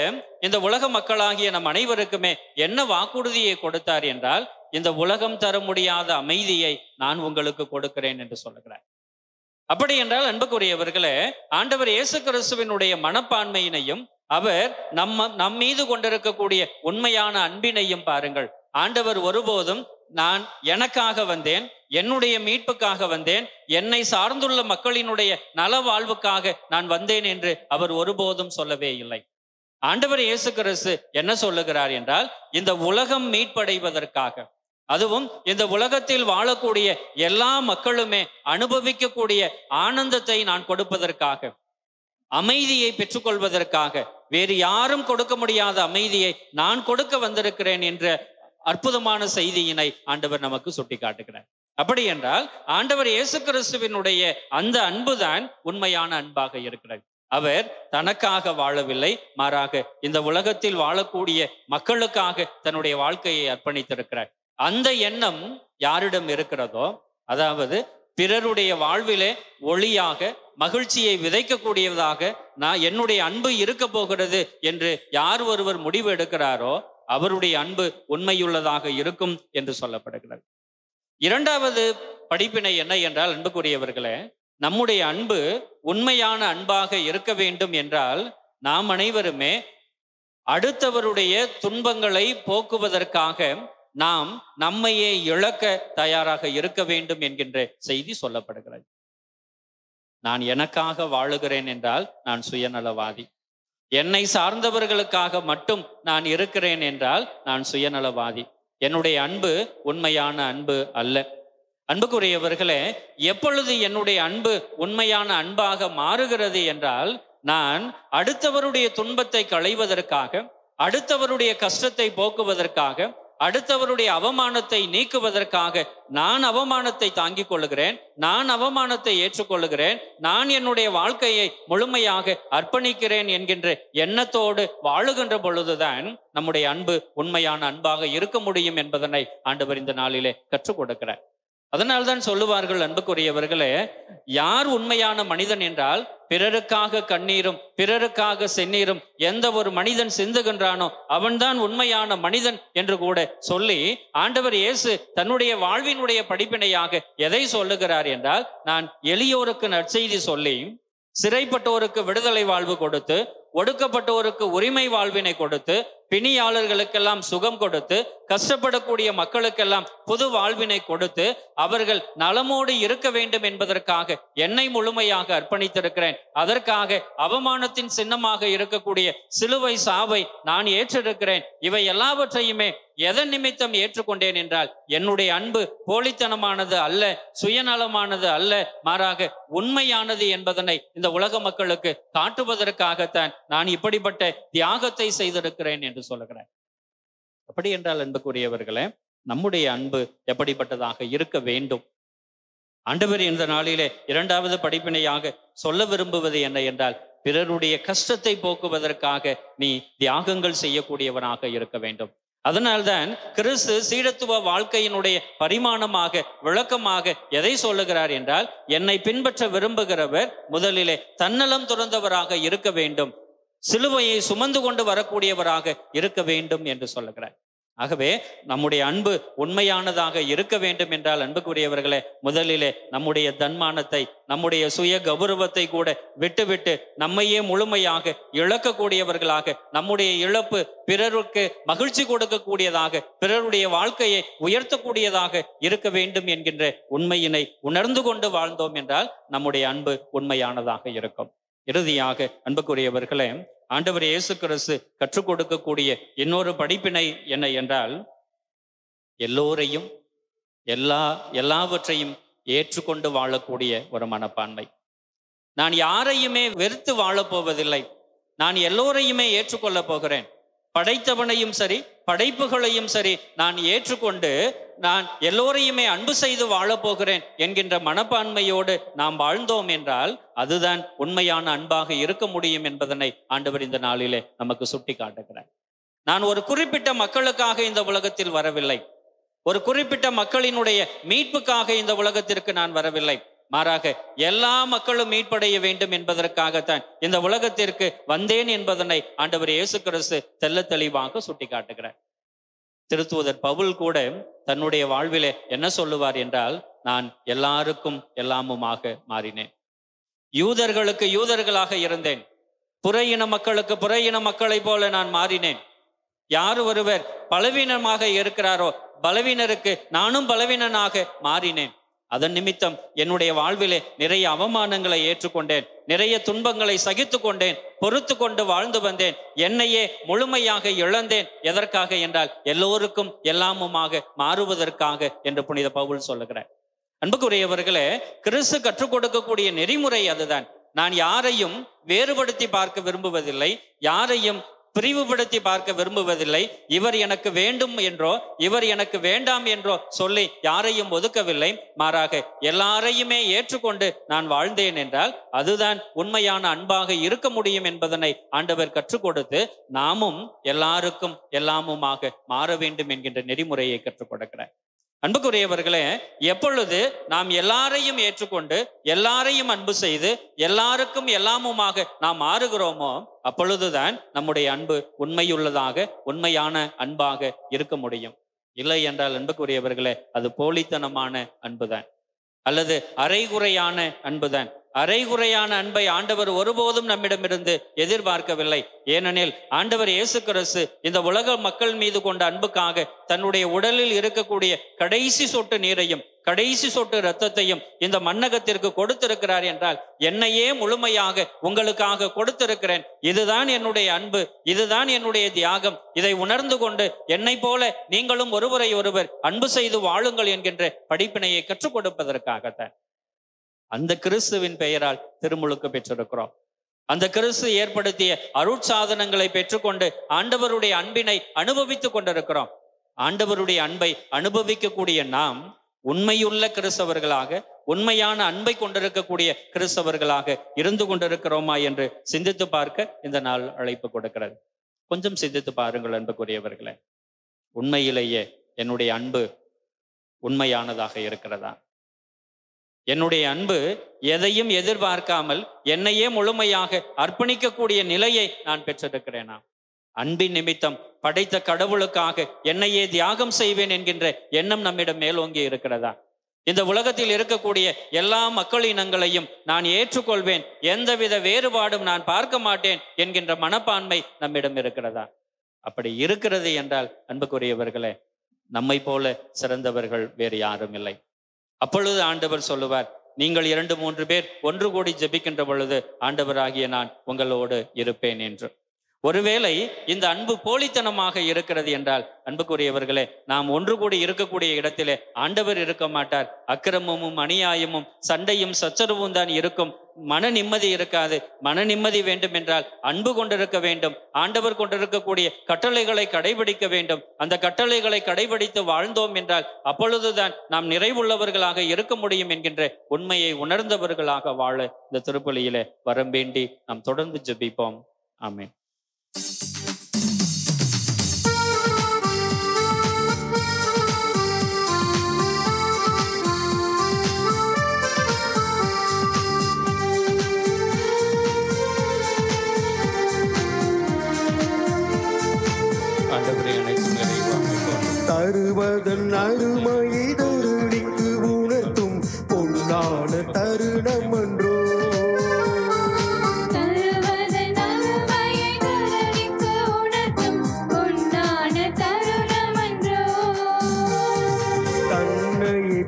இந்த உலக மக்களாகிய நம் அனைவருக்குமே என்ன வாக்குறுதியை கொடுத்தார் என்றால், இந்த உலகம் தர முடியாத அமைதியை நான் உங்களுக்கு கொடுக்கிறேன் என்று சொல்லுகிறார். அப்படி என்றால் அன்புக்குரியவர்களே, ஆண்டவர் இயேசு கிறிஸ்துவினுடைய மனப்பான்மையினையும் அவர் நம் மீது கொண்டிருக்கக்கூடிய உண்மையான அன்பினையும் பாருங்கள். ஆண்டவர் ஒருபோதும் நான் எனக்காக வந்தேன், என்னுடைய மீட்புக்காக வந்தேன், என்னை சார்ந்துள்ள மக்களினுடைய நல வாழ்வுக்காக நான் வந்தேன் என்று அவர் ஒருபோதும் சொல்லவே இல்லை. ஆண்டவர் இயேசு கிறிஸ்து என்ன சொல்லுகிறார் என்றால், இந்த உலகம் மீட்படைவதற்காக, அதுவும் இந்த உலகத்தில் வாழக்கூடிய எல்லா மக்களுமே அனுபவிக்கக்கூடிய ஆனந்தத்தை நான் கொடுப்பதற்காக, அமைதியை பெற்றுக்கொள்வதற்காக, வேறு யாரும் கொடுக்க முடியாத அமைதியை நான் கொடுக்க வந்திருக்கிறேன் என்ற அற்புதமான செய்தியினை ஆண்டவர் நமக்கு சுட்டி காட்டுகிறார். அப்படி என்றால் ஆண்டவர் இயேசு கிறிஸ்துவினுடைய அந்த அன்புதான் உண்மையான அன்பாக இருக்கிறது. அவர் தனக்காக வாழவில்லை, மாறாக இந்த உலகத்தில் வாழக்கூடிய மக்களுக்காக தன்னுடைய வாழ்க்கையை அர்ப்பணித்திருக்கிறார். அந்த எண்ணம் யாரிடம் இருக்கிறதோ, அதாவது பிறருடைய வாழ்விலே ஒளியாக மகிழ்ச்சியை விதைக்கக்கூடியதாக நான் என்னுடைய அன்பு இருக்க போகிறது என்று யார் ஒருவர் முடிவு எடுக்கிறாரோ அவருடைய அன்பு உண்மையுள்ளதாக இருக்கும் என்று சொல்லப்படுகிறது. இரண்டாவது படிப்பினை என்ன என்றால், அன்புக்குரியவர்களே, நம்முடைய அன்பு உண்மையான அன்பாக இருக்க வேண்டும் என்றால் நாம் அனைவருமே அடுத்தவருடைய துன்பங்களை போக்குவதற்காக நாம் நம்மையே இழக்க தயாராக இருக்க வேண்டும் என்கின்ற செய்தி சொல்லப்படுகிறது. நான் எனக்காக வாழுகிறேன் என்றால் நான் சுயநலவாதி. என்னை சார்ந்தவர்களுக்காக மட்டும் நான் இருக்கிறேன் என்றால் நான் சுயநலவாதி. என்னுடைய அன்பு உண்மையான அன்பு அல்ல. அன்புக்குரியவர்களே, எப்பொழுது என்னுடைய அன்பு உண்மையான அன்பாக மாறுகிறது என்றால், நான் அடுத்தவருடைய துன்பத்தை களைவதற்காக, அடுத்தவருடைய கஷ்டத்தை போக்குவதற்காக, அடுத்தவருடைய அவமானத்தை நீக்குவதற்காக நான் அவமானத்தை தாங்கிக் கொள்ளுகிறேன், நான் அவமானத்தை ஏற்றுக்கொள்ளுகிறேன், நான் என்னுடைய வாழ்க்கையை முழுமையாக அர்ப்பணிக்கிறேன் என்கின்ற எண்ணத்தோடு வாழுகின்ற பொழுதுதான் நம்முடைய அன்பு உண்மையான அன்பாக இருக்க முடியும் என்பதனை ஆண்டவர் இந்த நாளிலே கற்றுக் கொடுக்கிறார். அதனால்தான் சொல்லுவார்கள், அன்புக்குரியவர்களே, யார் உண்மையான மனிதன் என்றால் பிறருக்காக கண்ணீரும் பிறருக்காக செந்நீரும் எந்த ஒரு மனிதன் சிந்துகின்றானோ அவன்தான் உண்மையான மனிதன் என்று கூட சொல்லி ஆண்டவர் இயேசு தன்னுடைய வாழ்வினுடைய படிப்பினையாக எதை சொல்லுகிறார் என்றால், நான் எளியோருக்கு நற்செய்தி சொல்லி, சிறைப்பட்டோருக்கு விடுதலை வாழ்வு கொடுத்து, ஒடுக்கப்பட்டோருக்கு உரிமை வாழ்வினை கொடுத்து, பிணியாளர்களுக்கெல்லாம் சுகம் கொடுத்து, கஷ்டப்படக்கூடிய மக்களுக்கெல்லாம் புது வாழ்வினை கொடுத்து, அவர்கள் நலமோடு இருக்க வேண்டும் என்பதற்காக என்னை முழுமையாக அர்ப்பணித்திருக்கிறேன். அதற்காக அவமானத்தின் சின்னமாக இருக்கக்கூடிய சிலுவை சாவை நான் ஏற்றிருக்கிறேன். இவை எல்லாவற்றையுமே எதன் நிமித்தம் ஏற்றுக்கொண்டேன் என்றால், என்னுடைய அன்பு போலித்தனமானது அல்ல, சுயநலமானது அல்ல, மாறாக உண்மையானது என்பதனை இந்த உலக மக்களுக்கு காட்டுவதற்காகத்தான் நான் இப்படிப்பட்ட தியாகத்தை செய்திருக்கிறேன் என்று சொல்லுகிறேன். அப்படி என்றால் அன்புக்குரியவர்களே, நம்முடைய அன்பு எப்படிப்பட்டதாக இருக்க வேண்டும்? ஆண்டவர் இந்த நாளிலே இரண்டாவது படிப்பினையாக சொல்ல விரும்புவது என்ன என்றால், பிறருடைய கஷ்டத்தை போக்குவதற்காக நீ தியாகங்கள் செய்யக்கூடியவனாக இருக்க வேண்டும். அதனால்தான் கிறிஸ்து சீடத்துவ வாழ்க்கையினுடைய பரிமாணமாக விளக்கமாக எதை சொல்லுகிறார் என்றால், என்னை பின்பற்ற விரும்புகிறவர் முதலிலே தன்னலம் துறந்தவராக இருக்க வேண்டும், சிலுவையை சுமந்து கொண்டு வரக்கூடியவராக இருக்க வேண்டும் என்று சொல்லுகிறார். ஆகவே நம்முடைய அன்பு உண்மையானதாக இருக்க வேண்டும் என்றால், அன்புக்குரியவர்களே, முதலிலே நம்முடைய தன்மானத்தை, நம்முடைய சுய கௌரவத்தை கூட விட்டுவிட்டு நம்மையே முழுமையாக இழக்கக்கூடியவர்களாக, நம்முடைய இழப்பு பிறருக்கு மகிழ்ச்சி கொடுக்கக்கூடியதாக, பிறருடைய வாழ்க்கையை உயர்த்தக்கூடியதாக இருக்க வேண்டும் என்கின்ற உண்மையினை உணர்ந்து கொண்டு வாழ்ந்தோம் என்றால் நம்முடைய அன்பு உண்மையானதாக இருக்கும். இறுதியாக அன்புக்குரியவர்களே, ஆண்டவர் இயேசு கிறிஸ்து கற்றுக் கொடுக்கக்கூடிய இன்னொரு படிப்பினை என்ன என்றால், எல்லோரையும் எல்லாவற்றையும் ஏற்றுக்கொண்டு வாழக்கூடிய ஒரு மனப்பான்மை. நான் யாரையுமே வெறுத்து வாழப்போவதில்லை, நான் எல்லோரையுமே ஏற்றுக்கொள்ள போகிறேன். படைத்தவனையும் சரி படைப்புகளையும் சரி நான் ஏற்றுக்கொண்டு நான் எல்லோரையுமே அன்பு செய்து வாழப்போகிறேன் என்கின்ற மனப்பான்மையோடு நாம் வாழ்ந்தோம் என்றால் அதுதான் உண்மையான அன்பாக இருக்க முடியும் என்பதனை ஆண்டவர் இந்த நாளிலே நமக்கு சுட்டி காட்டுகிறார். நான் ஒரு குறிப்பிட்ட மக்களுக்காக இந்த உலகத்தில் வரவில்லை, ஒரு குறிப்பிட்ட மக்களினுடைய மீட்புக்காக இந்த உலகத்திற்கு நான் வரவில்லை. மாறாக எல்லா மக்களும் மீட்படைய வேண்டும் என்பதற்காகத்தான் இந்த உலகத்திற்கு வந்தேன் என்பதனை ஆண்டவர் இயேசு கிறிஸ்து தெள்ள தெளிவாக சுட்டி காட்டுகிறார். திருத்தூதர் பவுல் கூட தன்னுடைய வாழ்விலே என்ன சொல்லுவார் என்றால், நான் எல்லாருக்கும் எல்லாமுமாக மாறினேன். யூதர்களுக்கு யூதர்களாக இருந்தேன், புற இன மக்களுக்கு புற இன மக்களை போல நான் மாறினேன். யார் ஒருவர் பலவீனமாக இருக்கிறாரோ பலவீனருக்கு நானும் பலவீனனாக மாறினேன். அதன் நிமித்தம் என்னுடைய வாழ்விலே நிறைய அவமானங்களை ஏற்றுக்கொண்டேன், நிறைய துன்பங்களை சகித்து கொண்டேன், பொறுத்து கொண்டு வாழ்ந்து வந்தேன், என்னையே முழுமையாக இழந்தேன். எதற்காக என்றால் எல்லோருக்கும் எல்லாமுமாக மாறுவதற்காக என்று புனித பவுல் சொல்லுகிறார். அன்புக்குரியவர்களே, கிறிஸ்து கற்றுக் கொடுக்கக்கூடிய நெறிமுறை அதுதான். நான் யாரையும் வேறுபடுத்தி பார்க்க விரும்புவதில்லை, யாரையும் பிரிவுபடுத்தி பார்க்க விரும்புவதில்லை. இவர் எனக்கு வேண்டும் என்றோ இவர் எனக்கு வேண்டாம் என்றோ சொல்லி யாரையும் ஒதுக்கவில்லை. மாறாக எல்லாரையுமே ஏற்றுக்கொண்டு நான் வாழ்ந்தேன் என்றால் அதுதான் உண்மையான அன்பாக இருக்க முடியும் என்பதனை ஆண்டவர் கற்றுக் கொடுத்து நாமும் எல்லாருக்கும் எல்லாமுமாக மாற வேண்டும் என்கின்ற நெறிமுறையை கற்றுக் கொடுக்கிறார். அன்புக்குரியவர்களே, எப்பொழுது நாம் எல்லாரையும் ஏற்றுக்கொண்டு எல்லாரையும் அன்பு செய்து எல்லாருக்கும் எல்லாமுமாக நாம் மாறுகிறோமோ அப்பொழுதுதான் நம்முடைய அன்பு உண்மையுள்ளதாக உண்மையான அன்பாக இருக்க முடியும். இல்லை என்றால் அன்புக்குரியவர்களே, அது போலித்தனமான அன்புதான், அல்லது அரைகுறையான அன்புதான். அரைகுறையான அன்பை ஆண்டவர் ஒருபோதும் நம்மிடமிருந்து எதிர்பார்க்கவில்லை. ஏனெனில் ஆண்டவர் இயேசு கிறிஸ்து இந்த உலக மக்கள் மீது கொண்ட அன்புக்காக தன்னுடைய உடலில் இருக்கக்கூடிய கடைசி சொட்டு நீரையும் கடைசி சொட்டு இரத்தத்தையும் இந்த மண்ணகத்திற்கு கொடுத்திருக்கிறார் என்றால், என்னையே முழுமையாக உங்களுக்காக கொடுத்திருக்கிறேன், இதுதான் என்னுடைய அன்பு, இதுதான் என்னுடைய தியாகம், இதை உணர்ந்து கொண்டு என்னை போல நீங்களும் ஒருவரை ஒருவர் அன்பு செய்து வாழுங்கள் என்கின்ற படிப்பினையை கற்றுக் கொடுப்பதற்காகத்தான் அந்த கிறிஸ்துவின் பெயரால் திருமுழுக்கு பெற்றிருக்கிறோம். அந்த கிறிஸ்து ஏற்படுத்திய அருட்சாதனங்களை பெற்றுக்கொண்டு ஆண்டவருடைய அன்பினை அனுபவித்துக் கொண்டிருக்கிறோம். ஆண்டவருடைய அன்பை அனுபவிக்கக்கூடிய நாம் உண்மையுள்ள கிறிஸ்தவர்களாக, உண்மையான அன்பை கொண்டிருக்கக்கூடிய கிறிஸ்தவர்களாக இருந்து கொண்டிருக்கிறோமா என்று சிந்தித்து பார்க்க இந்த நாள் அழைப்பு கொடுக்கிறது. கொஞ்சம் சிந்தித்து பாருங்கள் அன்புக்குரியவர்களே, உண்மையிலேயே என்னுடைய அன்பு உண்மையானதாக இருக்கிறதா? என்னுடைய அன்பு எதையும் எதிர்பார்க்காமல் என்னையே முழுமையாக அர்ப்பணிக்கக்கூடிய நிலையை நான் பெற்றிருக்கிறேனா? அன்பின் நிமித்தம் படைத்த கடவுளுக்காக என்னையே தியாகம் செய்வேன் என்கின்ற எண்ணம் நம்மிடம் மேலோங்கி இருக்கிறதா? இந்த உலகத்தில் இருக்கக்கூடிய எல்லா மக்களினங்களையும் நான் ஏற்றுக்கொள்வேன், எந்தவித வேறுபாடும் நான் பார்க்க மாட்டேன் என்கின்ற மனப்பான்மை நம்மிடம் இருக்கிறதா? அப்படி இருக்கிறது என்றால் அன்புக்குரியவர்களே, நம்மை போல சிறந்தவர்கள் வேறு யாரும் இல்லை. அப்பொழுது ஆண்டவர் சொல்லுவார், நீங்கள் 2-3 பேர் ஒன்று கூடி ஜெபிக்கின்ற பொழுது ஆண்டவராகிய நான் உங்களோடு இருப்பேன் என்று. ஒருவேளை இந்த அன்பு போலித்தனமாக இருக்கிறது என்றால் அன்புக்குரியவர்களே, நாம் ஒன்று கூடி இருக்கக்கூடிய இடத்திலே ஆண்டவர் இருக்க மாட்டார். அக்கிரமமும் அநியாயமும் சண்டையும் சச்சரவும் தான் இருக்கும். மன நிம்மதி இருக்காது. மன நிம்மதி வேண்டும் என்றால் அன்பு கொண்டிருக்க வேண்டும். ஆண்டவர் கொண்டிருக்கக்கூடிய கட்டளைகளை கடைபிடிக்க வேண்டும். அந்த கட்டளைகளை கடைபிடித்து வாழ்ந்தோம் என்றால் அப்பொழுதுதான் நாம் நிறைவுள்ளவர்களாக இருக்க முடியும் என்கின்ற உண்மையை உணர்ந்தவர்களாக வாழ இந்த திருப்பலியிலே வரம் வேண்டி நாம் தொடர்ந்து ஜெபிப்போம். ஆமென். ஆண்டவரே, அனைத்தும் நிறைவாக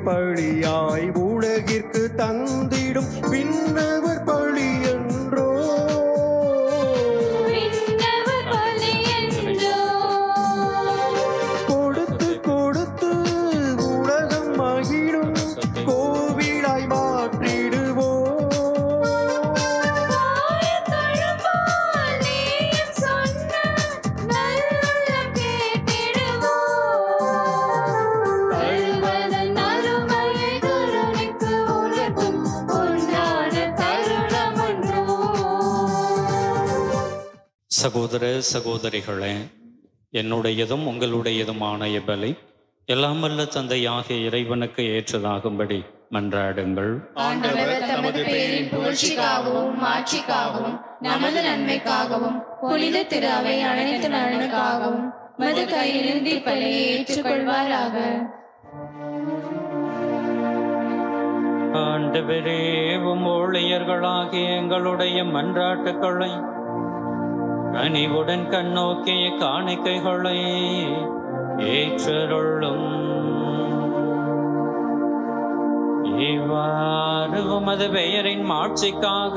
பழியாய் உலகிற்கு தந்திடும் விண்ணவர் பழி என்றோ விண்ணவர் பலி என்றோ கொடுத்து கொடுத்து உலகம் மகிழும் கோவிலாய் மாற்றிடுவோம். காயத்தழும்பால் நீயும் சொன்ன நல்லுள்ளம் கேட்டிடுவோம். தழுவதன் அருமையை கருணைக்கு உணர்த்தும் பொன்னான தருணமன்றோ. சகோதர சகோதரிகளே, என்னுடையதும் உங்களுடையதுமான இப்பலி எல்லாம் வல்ல தந்தையாகிய இறைவனுக்கு ஏற்றதாகும்படி மன்றாடுங்கள். ஆண்டவர் தமது பேரின் புகழ்ச்சிக்காகவும் மாட்சிக்காகவும் நமது நன்மைக்காகவும் புனித திரு அவை அனைத்து நலனுக்காகவும் மது கையிலிருந்து இப்பலியை ஏற்றுக்கொள்வாராக. ஆண்டவரே, உம் ஊழியர்களாகிய எங்களுடைய மன்றாட்டுக்களை கனிவுடன் கண்ணோக்கிய காணிக்கைகளை ஏற்றருளும். இவ்வாறு உமது பெயரின் மாட்சிக்காக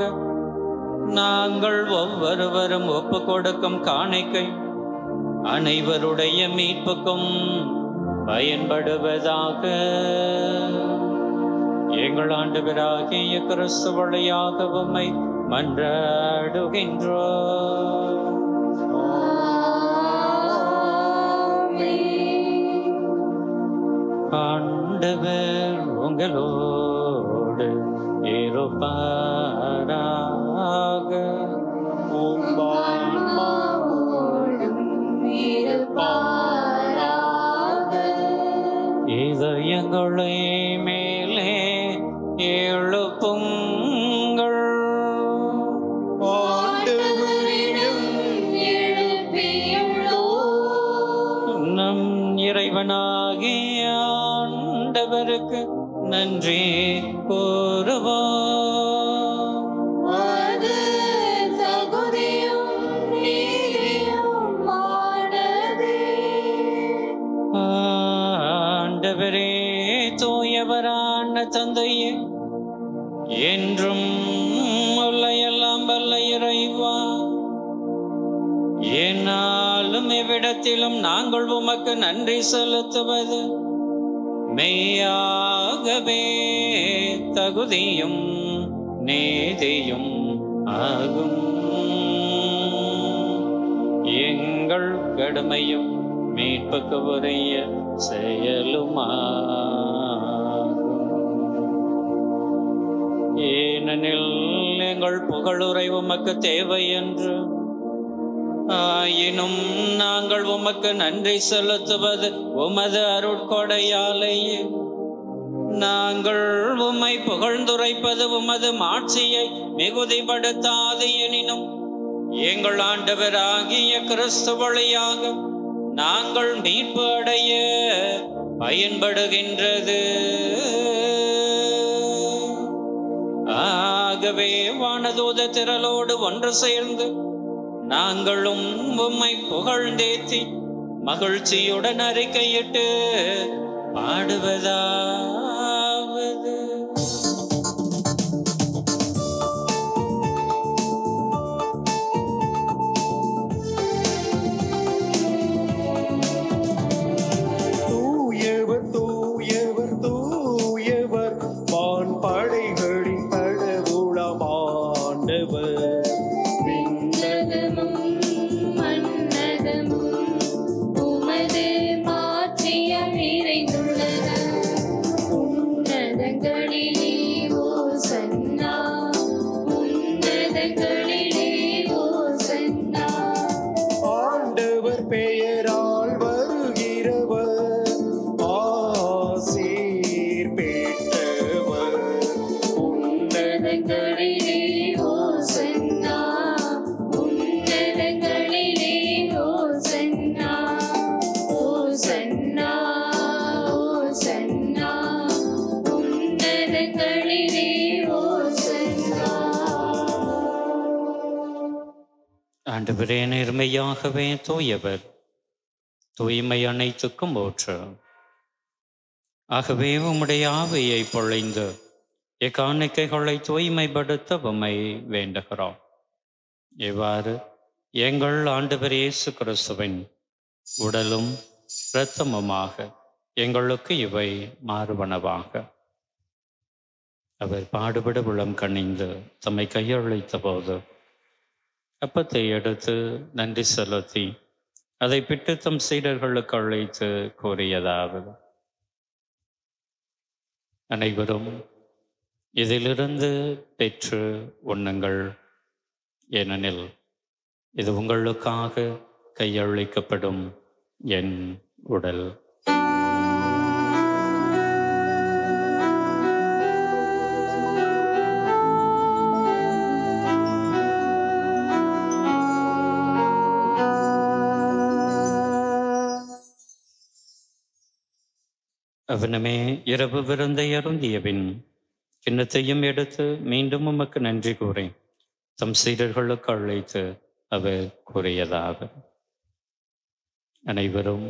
நாங்கள் ஒவ்வொருவரும் ஒப்பு கொடுக்கும் காணிக்கை அனைவருடைய மீட்புக்கும் பயன்படுவதாக. எங்கள் ஆண்டவராகிய கிறிஸ்து வழியாக உம்மை மன்றாடுகின்றோம். ஆண்டவர் உங்களோடு இருப்பாராக. ஆன்மாவோடும் இருப்பாராக. இதயங்களை மேலே எழுப்புங்கள். ஆண்டவரிடம் எழுப்பியுள்ளோம். நம் இறைவனாகிய ஆண்டவருக்கு நன்றி கூறுவோம். அது தகுதியும் நீதியுமானதே. ஆண்டவரே, தூயவரான தந்தையே, என்றும் உள்ள எல்லாம் வல்ல இறைவா, என்னாலும் எவ்விடத்திலும் நாங்கள் உமக்கு நன்றி செலுத்துவது மெய்யாகவே தகுதியும் நீதியும் ஆகும். எங்கள் கடமையும் மீட்புக்கு உரிய செயலுமாகும். ஏனெனில் எங்கள் புகழுரை உமக்கு தேவை என்று, ஆயினும் நாங்கள் உமக்கு நன்றி செலுத்துவது உமது அருட்கொடையாலேயே. நாங்கள் உம்மை புகழ்ந்துரைப்பது உமது மாட்சியை மிகுதிப்படுத்தாது எனினும், எங்கள் ஆண்டவராகிய கிறிஸ்து வழியாக நாங்கள் மீட்பு அடைய பயன்படுகின்றது. ஆகவே வானதூத திரளோடு ஒன்று சேர்ந்து நாங்களும் உம்மை புகழ்ந்தேத்தி மகிழ்ச்சியுடன் அறிக்கையிட்டு பாடுவதாவது. தூயவர் தூயவர் தூயவர் வான் படைகளின் கடவுளாம் ஆண்டவர். விண்ணகமும் மண்ணகமும் உமது மாட்சியால் நிறைந்துள்ளன. உன்னதங்களிலே ஓசன்னா, உன்னதங்களிலே ஓசன்னா. ஆண்டவர் பெயரால் வருகிறவர் ஆசீர் பெற்றவர். உன்னதங்களிலே ஓசன்னா, உன்னதங்களிலே ஓசன்னா. ஓசன்னா, ஓசன்னா, உன்னதங்களிலே ஓசன்னா. ஆண்டவரே, நேர்மையாகவே தூயவர், தூய்மை அனைத்துக்கும் ஊற்று. ஆகவே உம்முடைய ஆவியை பொழிந்து இக்காணிக்கைகளை தூய்மைப்படுத்த உம்மை வேண்டுகிறோம். இவ்வாறு எங்கள் ஆண்டவர் இயேசு கிறிஸ்துவின் உடலும் இரத்தமுமாக எங்களுக்கு இவை மாறுவனவாக. அவர் பாடுபட உளம் கனிந்து தம்மை கையளித்த போது அப்பத்தை எடுத்து நன்றி செலுத்தி அதை பிட்டு தம் சீடர்களுக்கு அழைத்து கூறியதாவது: அனைவரும் இதிலிருந்து பெற்று உண்ணுங்கள், ஏனெனில் இது உங்களுக்காக கையளிக்கப்படும் என் உடல். அவனமே இரவு விருந்தை அருந்தியபின் கிண்ணத்தையும் எடுத்து மீண்டும் உமக்கு நன்றி கூறி தம் சீடர்களுக்கு அழைத்து அவர் கூறியதாக: அனைவரும்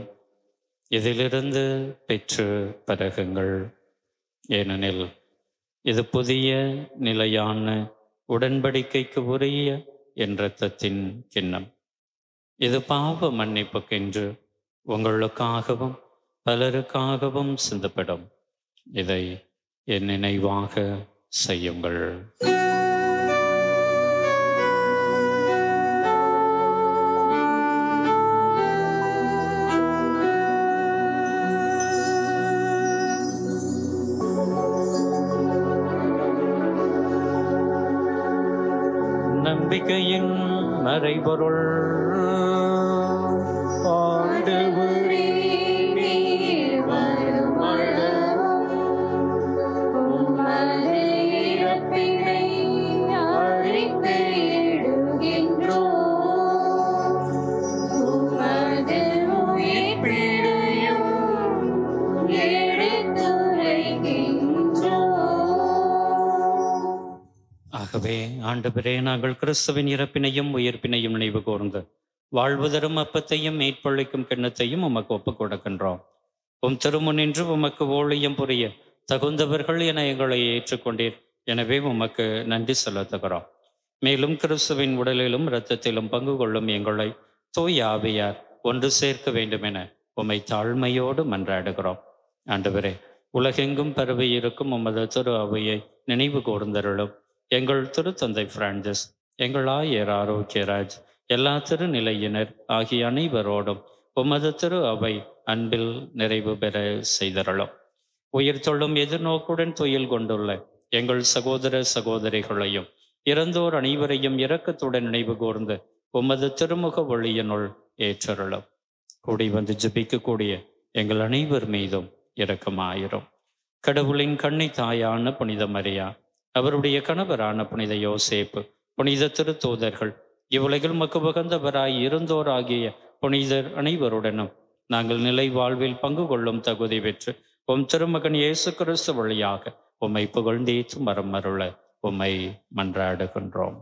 இதிலிருந்து பெற்று பருகுங்கள், ஏனெனில் இது புதிய நிலையான உடன்படிக்கைக்கு உரிய என் இரத்தத்தின் கிண்ணம். இது பாவ மன்னிப்புக்கென்று உங்களுக்காகவும் பலருக்காகவும் சிந்தப்படும். இதை என் நினைவாக செய்யுங்கள். நம்பிக்கையின் மறைபொருள் ஆண்டவரே, நீர் வரும் அளவும் உமது இறப்பினை அறிக்கையிடுகின்றோம். உமது உயிர்ப்பினையும் எடுத்துரைக்கின்றோம். ஆகவே ஆண்டவரே, நாங்கள் கிறிஸ்துவின் இறப்பினையும் உயிர்ப்பினையும் நினைவு கூர்ந்து வாழ்வு தரும் அப்பத்தையும் மீட்பளிக்கும் கிண்ணத்தையும் உமக்கு ஒப்புக் கொடுக்கின்றோம். உம் திருமுன்னின்று உமக்கு ஊழியம் புரிய தகுந்தவர்கள் என எங்களை ஏற்றுக்கொண்டீர். எனவே உமக்கு நன்றி செலுத்துகிறோம். மேலும் கிறிஸ்துவின் உடலிலும் இரத்தத்திலும் பங்கு கொள்ளும் எங்களை தூய ஆவியார் ஒன்று சேர்க்க வேண்டும் என உம்மை தாழ்மையோடு மன்றாடுகிறோம். ஆண்டவரே, உலகெங்கும் பரவி இருக்கும் உமது திரு அவையை நினைவு கூர்ந்தருளும். எங்கள் திருத்தந்தை பிரான்சிஸ், எங்கள் ஆயர் ஆரோக்கியராஜ், எல்லா திருநிலையினர் ஆகிய அனைவரோடும் உமது திரு அவை அன்பில் நிறைவு பெற செய்தருளும். உயிர் தொழும் எதிர்நோக்குடன் துயில் கொண்டுள்ள எங்கள் சகோதர சகோதரிகளையும் இறந்தோர் அனைவரையும் இரக்கத்துடன் நினைவு கூர்ந்து உமது திருமுக ஒளியினுள் ஏற்றருளும். கூடி வந்து ஜெபிக்கக்கூடிய எங்கள் அனைவர் மீதும் இரக்கமாயிரும். கடவுளின் கண்ணை தாயான புனித மரியா, அவருடைய கணவரான புனித யோசேப்பு, புனித திருத்தூதர்கள், இவ்வுலகில் மக்கு உகந்தவராய் இருந்தோர் ஆகிய புனிதர் அனைவருடனும் நாங்கள் நிலை வாழ்வில் பங்கு கொள்ளும் தகுதி பெற்று உம் திருமகன் இயேசு கிறிஸ்து வழியாக உம்மை புகழ்ந்தேற்று மரம் அருள உம்மை மன்றாடுகின்றோம்.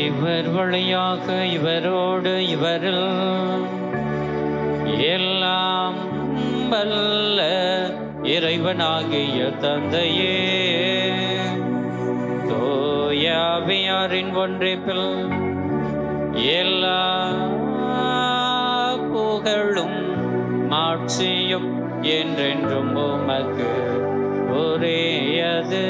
இவர் வழியாக இவரோடு இவரில் எல்லாம் வல்ல இறைவனாகிய தந்தையே, தூய ஆவியாரின் ஒன்றிப்பில் எல்லா புகழும் மாட்சியும் என்றென்றும் உமக்கு உரியது.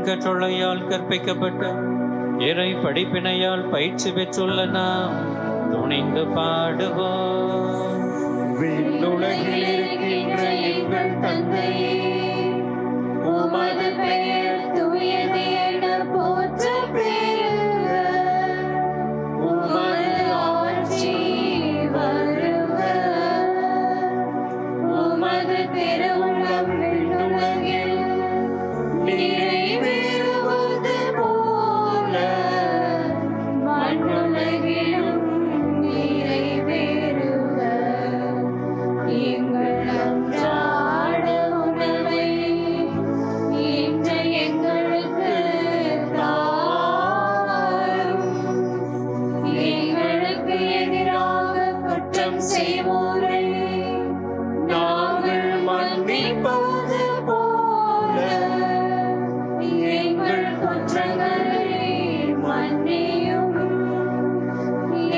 கட்டளையால் கற்பிக்கப்பட்ட இறை படிப்பினையால் பயிற்சி பெற்றுள்ள நாம் துணிந்து பாடுவோம். விண்ணுலகில் இருக்கின்ற எங்கள் தந்தையே, உமது பெயர் தூயது என போற்ற பெறுக. உமது ஆட்சி வருக. உமது திருவுளம் விண்ணுலகில் நிறைவேறுவது போல மண்ணுலகிலும் நிறைவேறுக. எங்கள் அன்றாட உணவை இன்று எங்களுக்கு தாரும். எங்களுக்கு எதிராக குற்றம் செய்வோரை நாங்கள் மன்னிப்பது போல எங்கள் குற்றங்களை மன்னியும்.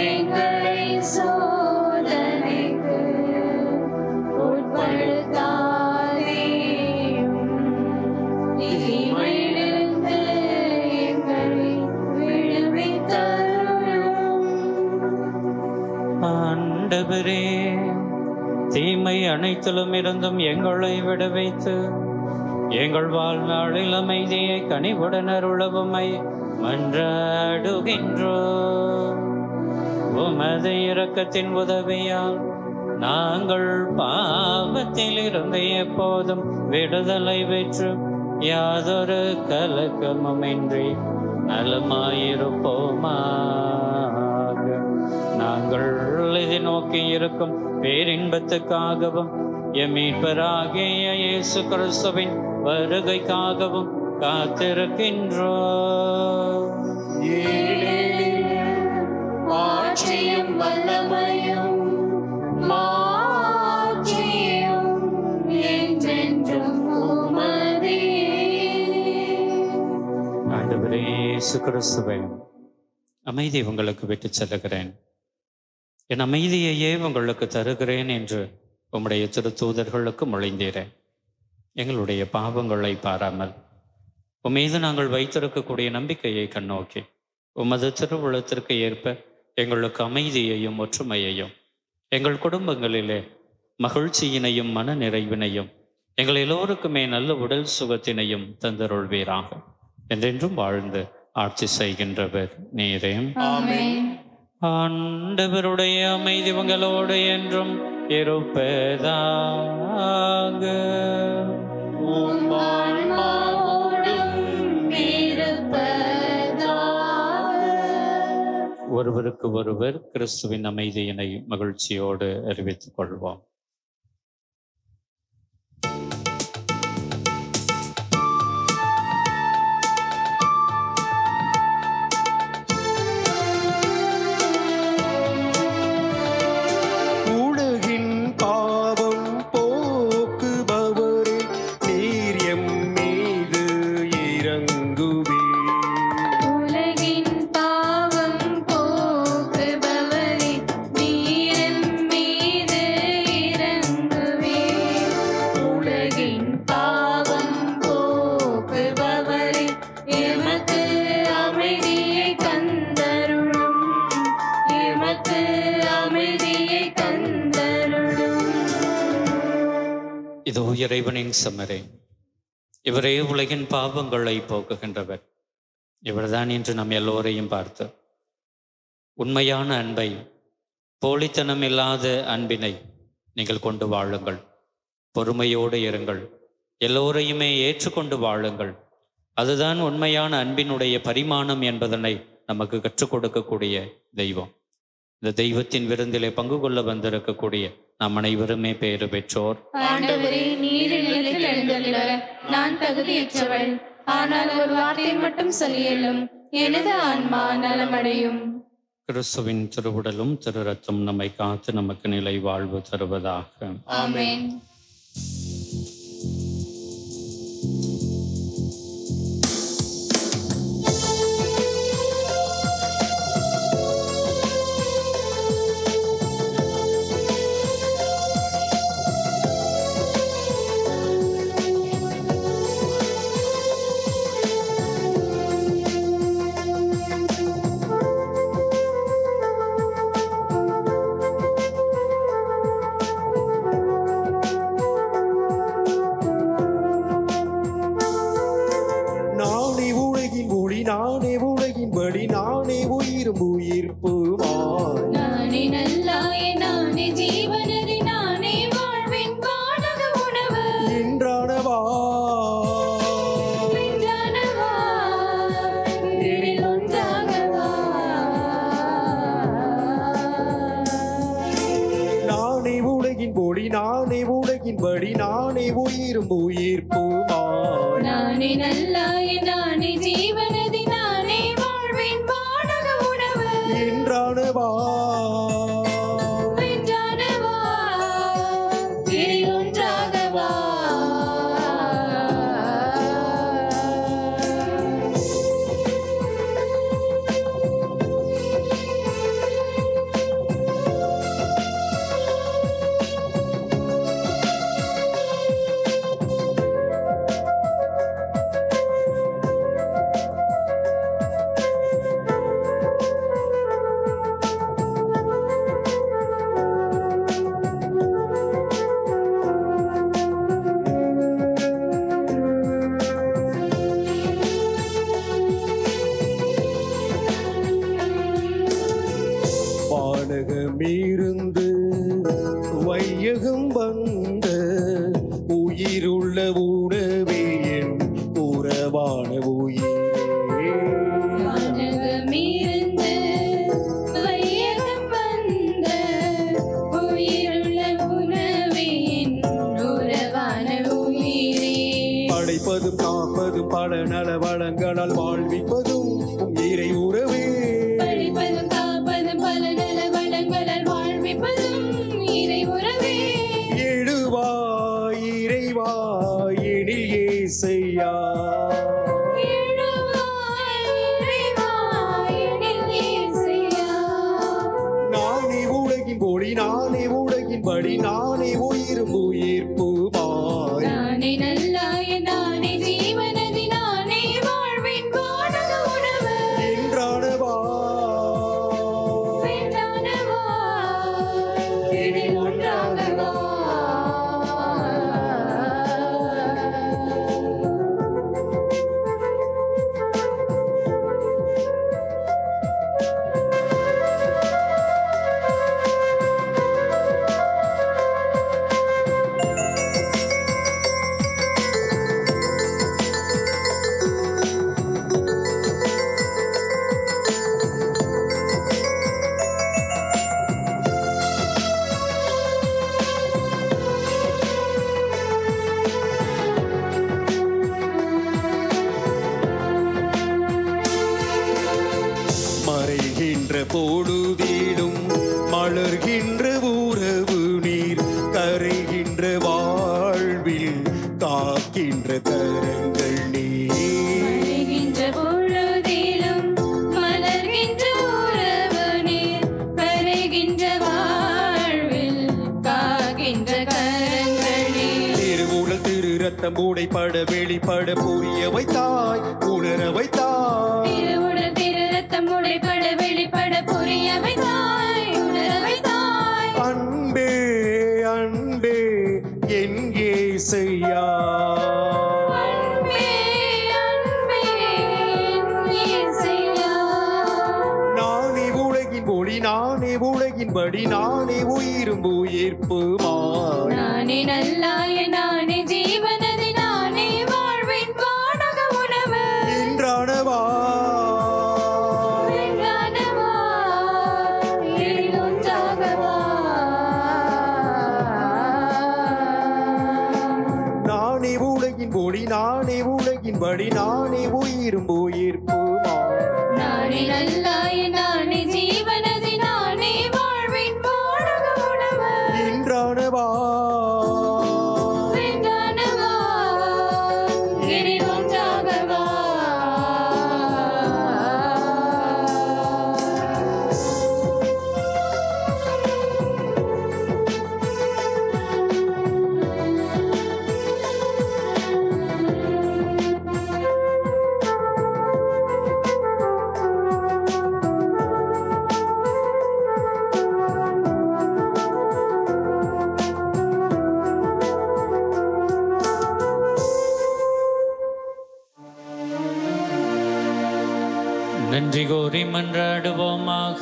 எங்களை சோதனைக்கு உட்படுத்தாதேயும். தீமையிலிருந்து எங்களை விடுவித்தருளும். ஆண்டவரே, தீமை அனைத்திலும் இருந்தும் எங்களை விடுவித்து எங்கள் வாழ்நாளில் அமைதியை கனிவுடன் அருளவுமை மன்றாடுகின்றோம். உமது இரக்கத்தின் உதவியால் நாங்கள் பாவத்தில் இருந்து எப்போதும் விடுதலை பெற்று யாதொரு கலக்கமுமின்றி நலமாயிருப்போமாக. நாங்கள் இதை நோக்கி இருக்கும் பேரின்பத்துக்காகவும் எம் மீட்பராகிய இயேசு கிறிஸ்துவின் வருகைக்காகவும் காத்திருக்கின்றோம். ஆட்சியும் வல்லமையும் மாட்சியும் என்றென்றும் உமதே. ஆண்டவரே இயேசு கிறிஸ்துவே, அமைதி உங்களுக்கு விட்டுச் செல்லுகிறேன், என் அமைதியையே உங்களுக்கு தருகிறேன் என்று உம்முடைய திருத்தூதர்களுக்கு மொழிந்தீரேன். எங்களுடைய பாவங்களை பாராமல் உம்மீது நாங்கள் வைத்திருக்கக்கூடிய நம்பிக்கையை கண்ணோக்கி உமது திருவுளத்திற்கு ஏற்ப எங்களுக்கு அமைதியையும் ஒற்றுமையையும் எங்கள் குடும்பங்களிலே மகிழ்ச்சியினையும் மன நிறைவினையும் எங்கள் எல்லோருக்குமே நல்ல உடல் சுகத்தினையும் தந்தருள்வீராக. என்றென்றும் வாழ்ந்து ஆட்சி செய்கின்றவர் நீரே. ஆமென். ஆண்டவருடைய அமைதி உங்களோடு என்றும் இருப்பதாக. உம் ஆன்மாவோடும் இருப்பதாக. ஒருவருக்கு ஒருவர் கிறிஸ்துவின் அமைதியினை மகிழ்ச்சியோடு அறிவித்துக் கொள்வோம். உலகின் பாவம் போக்குபவரே, நீர் எம் மீது இறங்குவீர். உலகின் பாவம் போக்குபவரே, நீர் எம் மீது இறங்குவீர். உலகின் பாவம் போக்குபவரே, எமக்கு அமைதியை தந்தருளும். எமக்கு அமைதியை தந்தருளும். இதோ இறைவனின் செம்மறே, இவரே உலகின் பாவங்களை போக்குகின்றவர். இவர்தான் இன்று நம் எல்லோரையும் பார்த்து உண்மையான அன்பை, போலித்தனம் இல்லாத அன்பினை நீங்கள் கொண்டு வாழுங்கள், பொறுமையோடு இருங்கள், எல்லோரையுமே ஏற்றுக்கொண்டு வாழுங்கள். அதுதான் உண்மையான அன்பினுடைய பரிமாணம் என்பதனை நமக்கு கற்றுக் கொடுக்கக்கூடிய தெய்வம். இந்த தெய்வத்தின் விருந்திலே பங்கு கொள்ள வந்திருக்கக்கூடிய நாம் அனைவருமே பேறு பெற்றோர். ஆண்டவரே, நீர் நிலையில் எழுந்துள்ள நான் தகுதியற்றவள். ஆனால் ஒரு வார்த்தை மட்டும் சொல்லியலும் எனது ஆன்மா நலமடையும். கிறிஸ்துவின் திருவுடலும் திரு ரத்தம் நம்மை காத்து நமக்கு நிலை வாழ்வு தருவதாக. ஆமென். நானே உலகின் ஒளி, நானே உலகின் வழி, நானே உயிரும் உயிர்ப்புமாய். நானே நல்லாய, நானே ஜீவனதி, நானே வாழ்வின் வானக உணவு. இன்றானவா உயிரும் உயிர்ப்புமாய். நானே நல்லாய் நானே ஜீவனதி நானே வாழ்வின் வானக உணவு என்றானவா வென்றானவா இனி ஒன்றாகவா. வானகமிருந்து வையகம் வந்த உயிருள்ள உணவே என் உறவான உயிரே. வானகமிருந்து வையகம் வந்த உயிருள்ள உணவே என் உறவான உயிரே. படைப்பதும் காப்பதும் பல நல வளங்களால் வாழ்விப்பதும் உம் இறை உறவே. படிப்பதும் காப்பதும் பல நல வளங்களால் வாழ்விப்பதும் இறை உறவே. எழுவாய் இறைவா எனில் ஏசையா. எழுவாய் இறைவா எனில் இயேசுயா. நானே உலகின் ஒளி நானே உலகின் படி நானே உயிரும் உயிர்ப்புமாய். நானே நல்லாய் நானே ஜீவனதி நானே வாழ்வின் வானக உணவு என்றானவா வென்றானவா இனி ஒன்றாகவா. மறைகின்ற பொழுதிலும் மலர்கின்ற உறவு நீர் கரைகின்ற வாழ்வில் காக்கின்ற கரங்கள் நீர். மறைகின்ற பொழுதிலும் மலர்கின்ற உறவு நீர் கரைகின்ற வாழ்வில் காக்கின்ற கரங்கள் நீர். திருவுடல் திரு ரத்தம் உடைப்பட வெளிப்பட புரிய வைத்தாய் உணர வைத்தாய். திருவுடல் திரு ரத்தம் உடைப்பட வெளிப்பட புரிய வைத்தாய் உணர வைத்தாய். அன்பே அன்பே என் ஏசையா. அன்பே அன்பே என் இயேசுயா. நானே உலகின் ஒளி நானே உலகின் படி நானே உயிரும் உயிர்ப்புமாய். நானே நல்லாய் நானே ஜீவனதி நானே வாழ்வின் வானக உணவு என்றானவா வென்றானவா இனி ஒன்றாகவா. நானே உலகின் ஒளி நானே உலகின் படி நானே உயிரும் உயிர்ப்புமாய். நானே நல்லாய் நானே ஜீவனதி நானே வாழ்வின் வானக உணவு என்றானவா வென்றானவா இனி ஒன்றாகவா. நன்றி கோரி மன்றாடுவோமாக.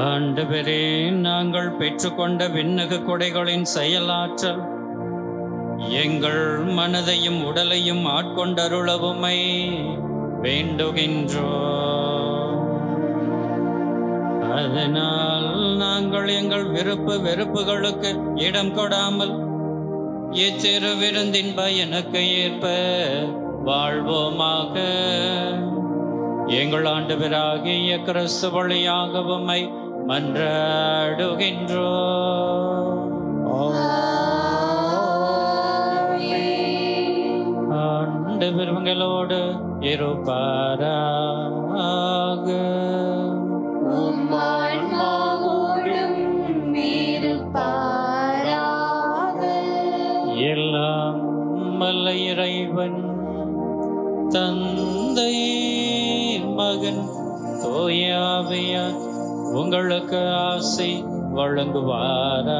ஆண்டவரே, நாங்கள் பெற்றுக்கொண்ட விண்ணக கொடைகளின் செயலாற்றல் எங்கள் மனதையும் உடலையும் ஆட்கொண்டருளவுமை வேண்டுகின்றோம். அதனால் நாங்கள் எங்கள் விருப்பு வெறுப்புகளுக்கு இடம் கொடாமல் இச்சிறு விருந்தின் பயனுக்கு ஏற்ப வாழ்வோமாக. எங்கள் ஆண்டவராகிய கிறிஸ்து வழியாக உம்மை மன்றாடுகின்றோம். ஆண்டவர் உங்களோடு இருப்பாராக. எல்லாம் வல்ல இறைவன் தந்தை மகன் தூய ஆவியார் உங்களுக்கு ஆசை வழங்குவாராக.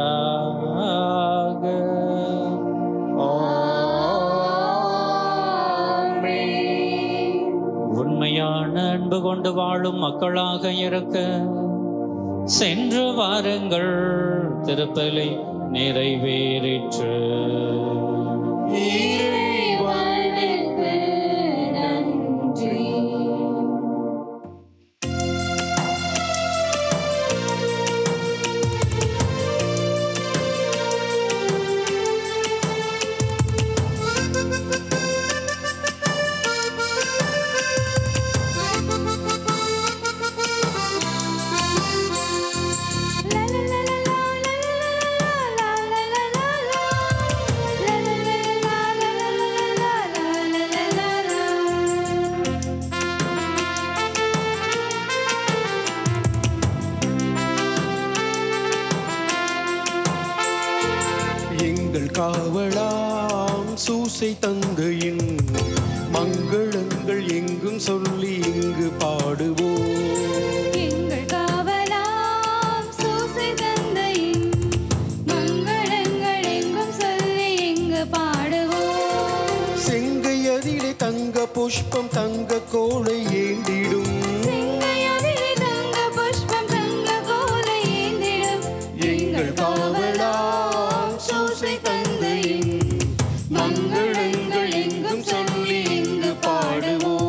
உண்மையான அன்பு கொண்டு வாழும் மக்களாக இருக்க சென்று வாருங்கள். திருப்பலி நிறைவேறிற்று. காவலாம் சூசை தந்தையின் மங்களங்கள் எங்கும் சொல்லி இங்கு பாடுவோம். எங்கள் காவலாம் சூசை தந்தையின் மங்களங்கள் எங்கும் சொல்லி இங்கு பாடுவோம். செங்கையதிலே தங்க புஷ்பம் தங்க கோளை ஏந்திடும். செங்கையதிலே தங்க புஷ்பம் தங்க கோளை ஏந்திடும். எங்கள் காவலாம் சூசை தந்தையின் மங்களங்கள் எங்கும் சொல்லி இங்கு பாடுவோம்.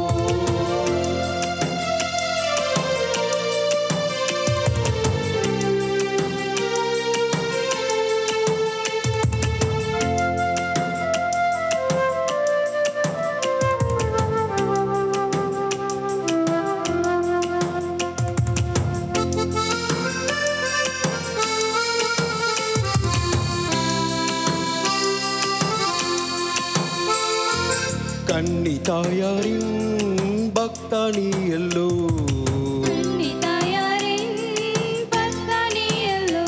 கன்னி தாயாரின் பக்தானி எல்லோ. கன்னி தாயாரின் பக்தானி எல்லோ.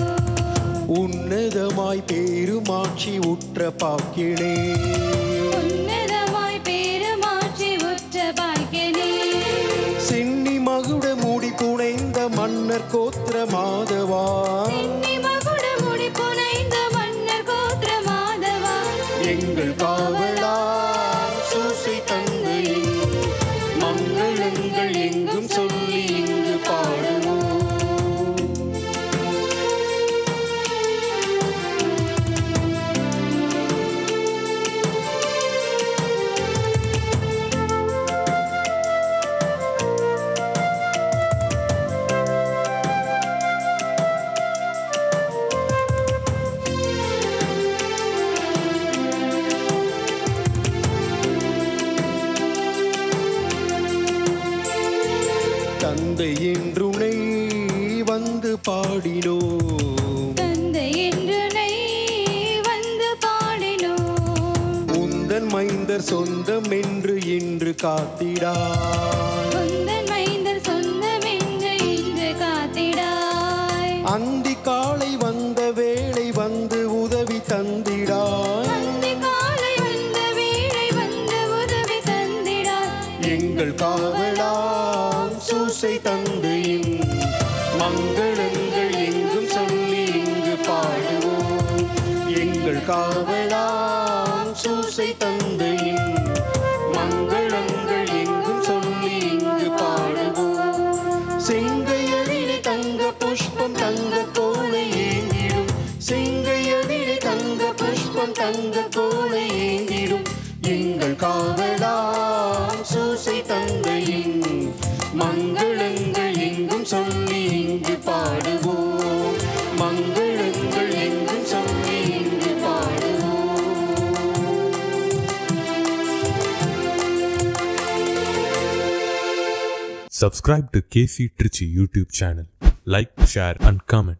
உன்னதமாய் பேருமாட்சி உற்ற பாக்கியனே. உன்னதமாய் பேருமாட்சி உற்ற பாக்கியனே. சென்னி மகுட மூடி புனைந்த மன்னர் கோத்திர மாதவா. சென்னி மகுட மூடி புனைந்த மன்னர் கோத்திர மாதவா. எங்கள் காவலா சூசை தந்தையின் மங்களங்கள் எங்கும் சொல்லி இங்கு பாடுவோம். தந்தை என்றுனை வந்து பாடினோம். தந்தை என்றுனை வந்து பாடினோம். உந்தன் மைந்தர் சொந்தம் என்று இன்று காத்திடாய். உந்தன் மைந்தர் சொந்தம் என்று இன்று காத்திடாய். அந்தி காலை வந்த வேளை வந்து உதவி தந்திடாய். அந்தி காலை வந்த வேளை வந்து உதவி தந்திடாய். எங்கள் காவலாம் சூசை தந்தையின் மங்களங்கள் எங்கும் சொல்லி இங்கு பாடுவோம். எங்கள் காவலாம் சூசை தந்தையின் மங்களங்கள் எங்கும் சொல்லி இங்கு பாடுவோம். செங்கையதிலே தங்க புஷ்பம் தங்க கோளை ஏந்திடும். செங்கையதிலே தங்க புஷ்பம் தங்க கோளை ஏந்திடும். எங்கள் காவலாம் சூசை தந்தையின் மங்களங்கள் எங்கும் சொல்லி இங்கு Subscribe to KC Trichy YouTube channel. Like, share and comment.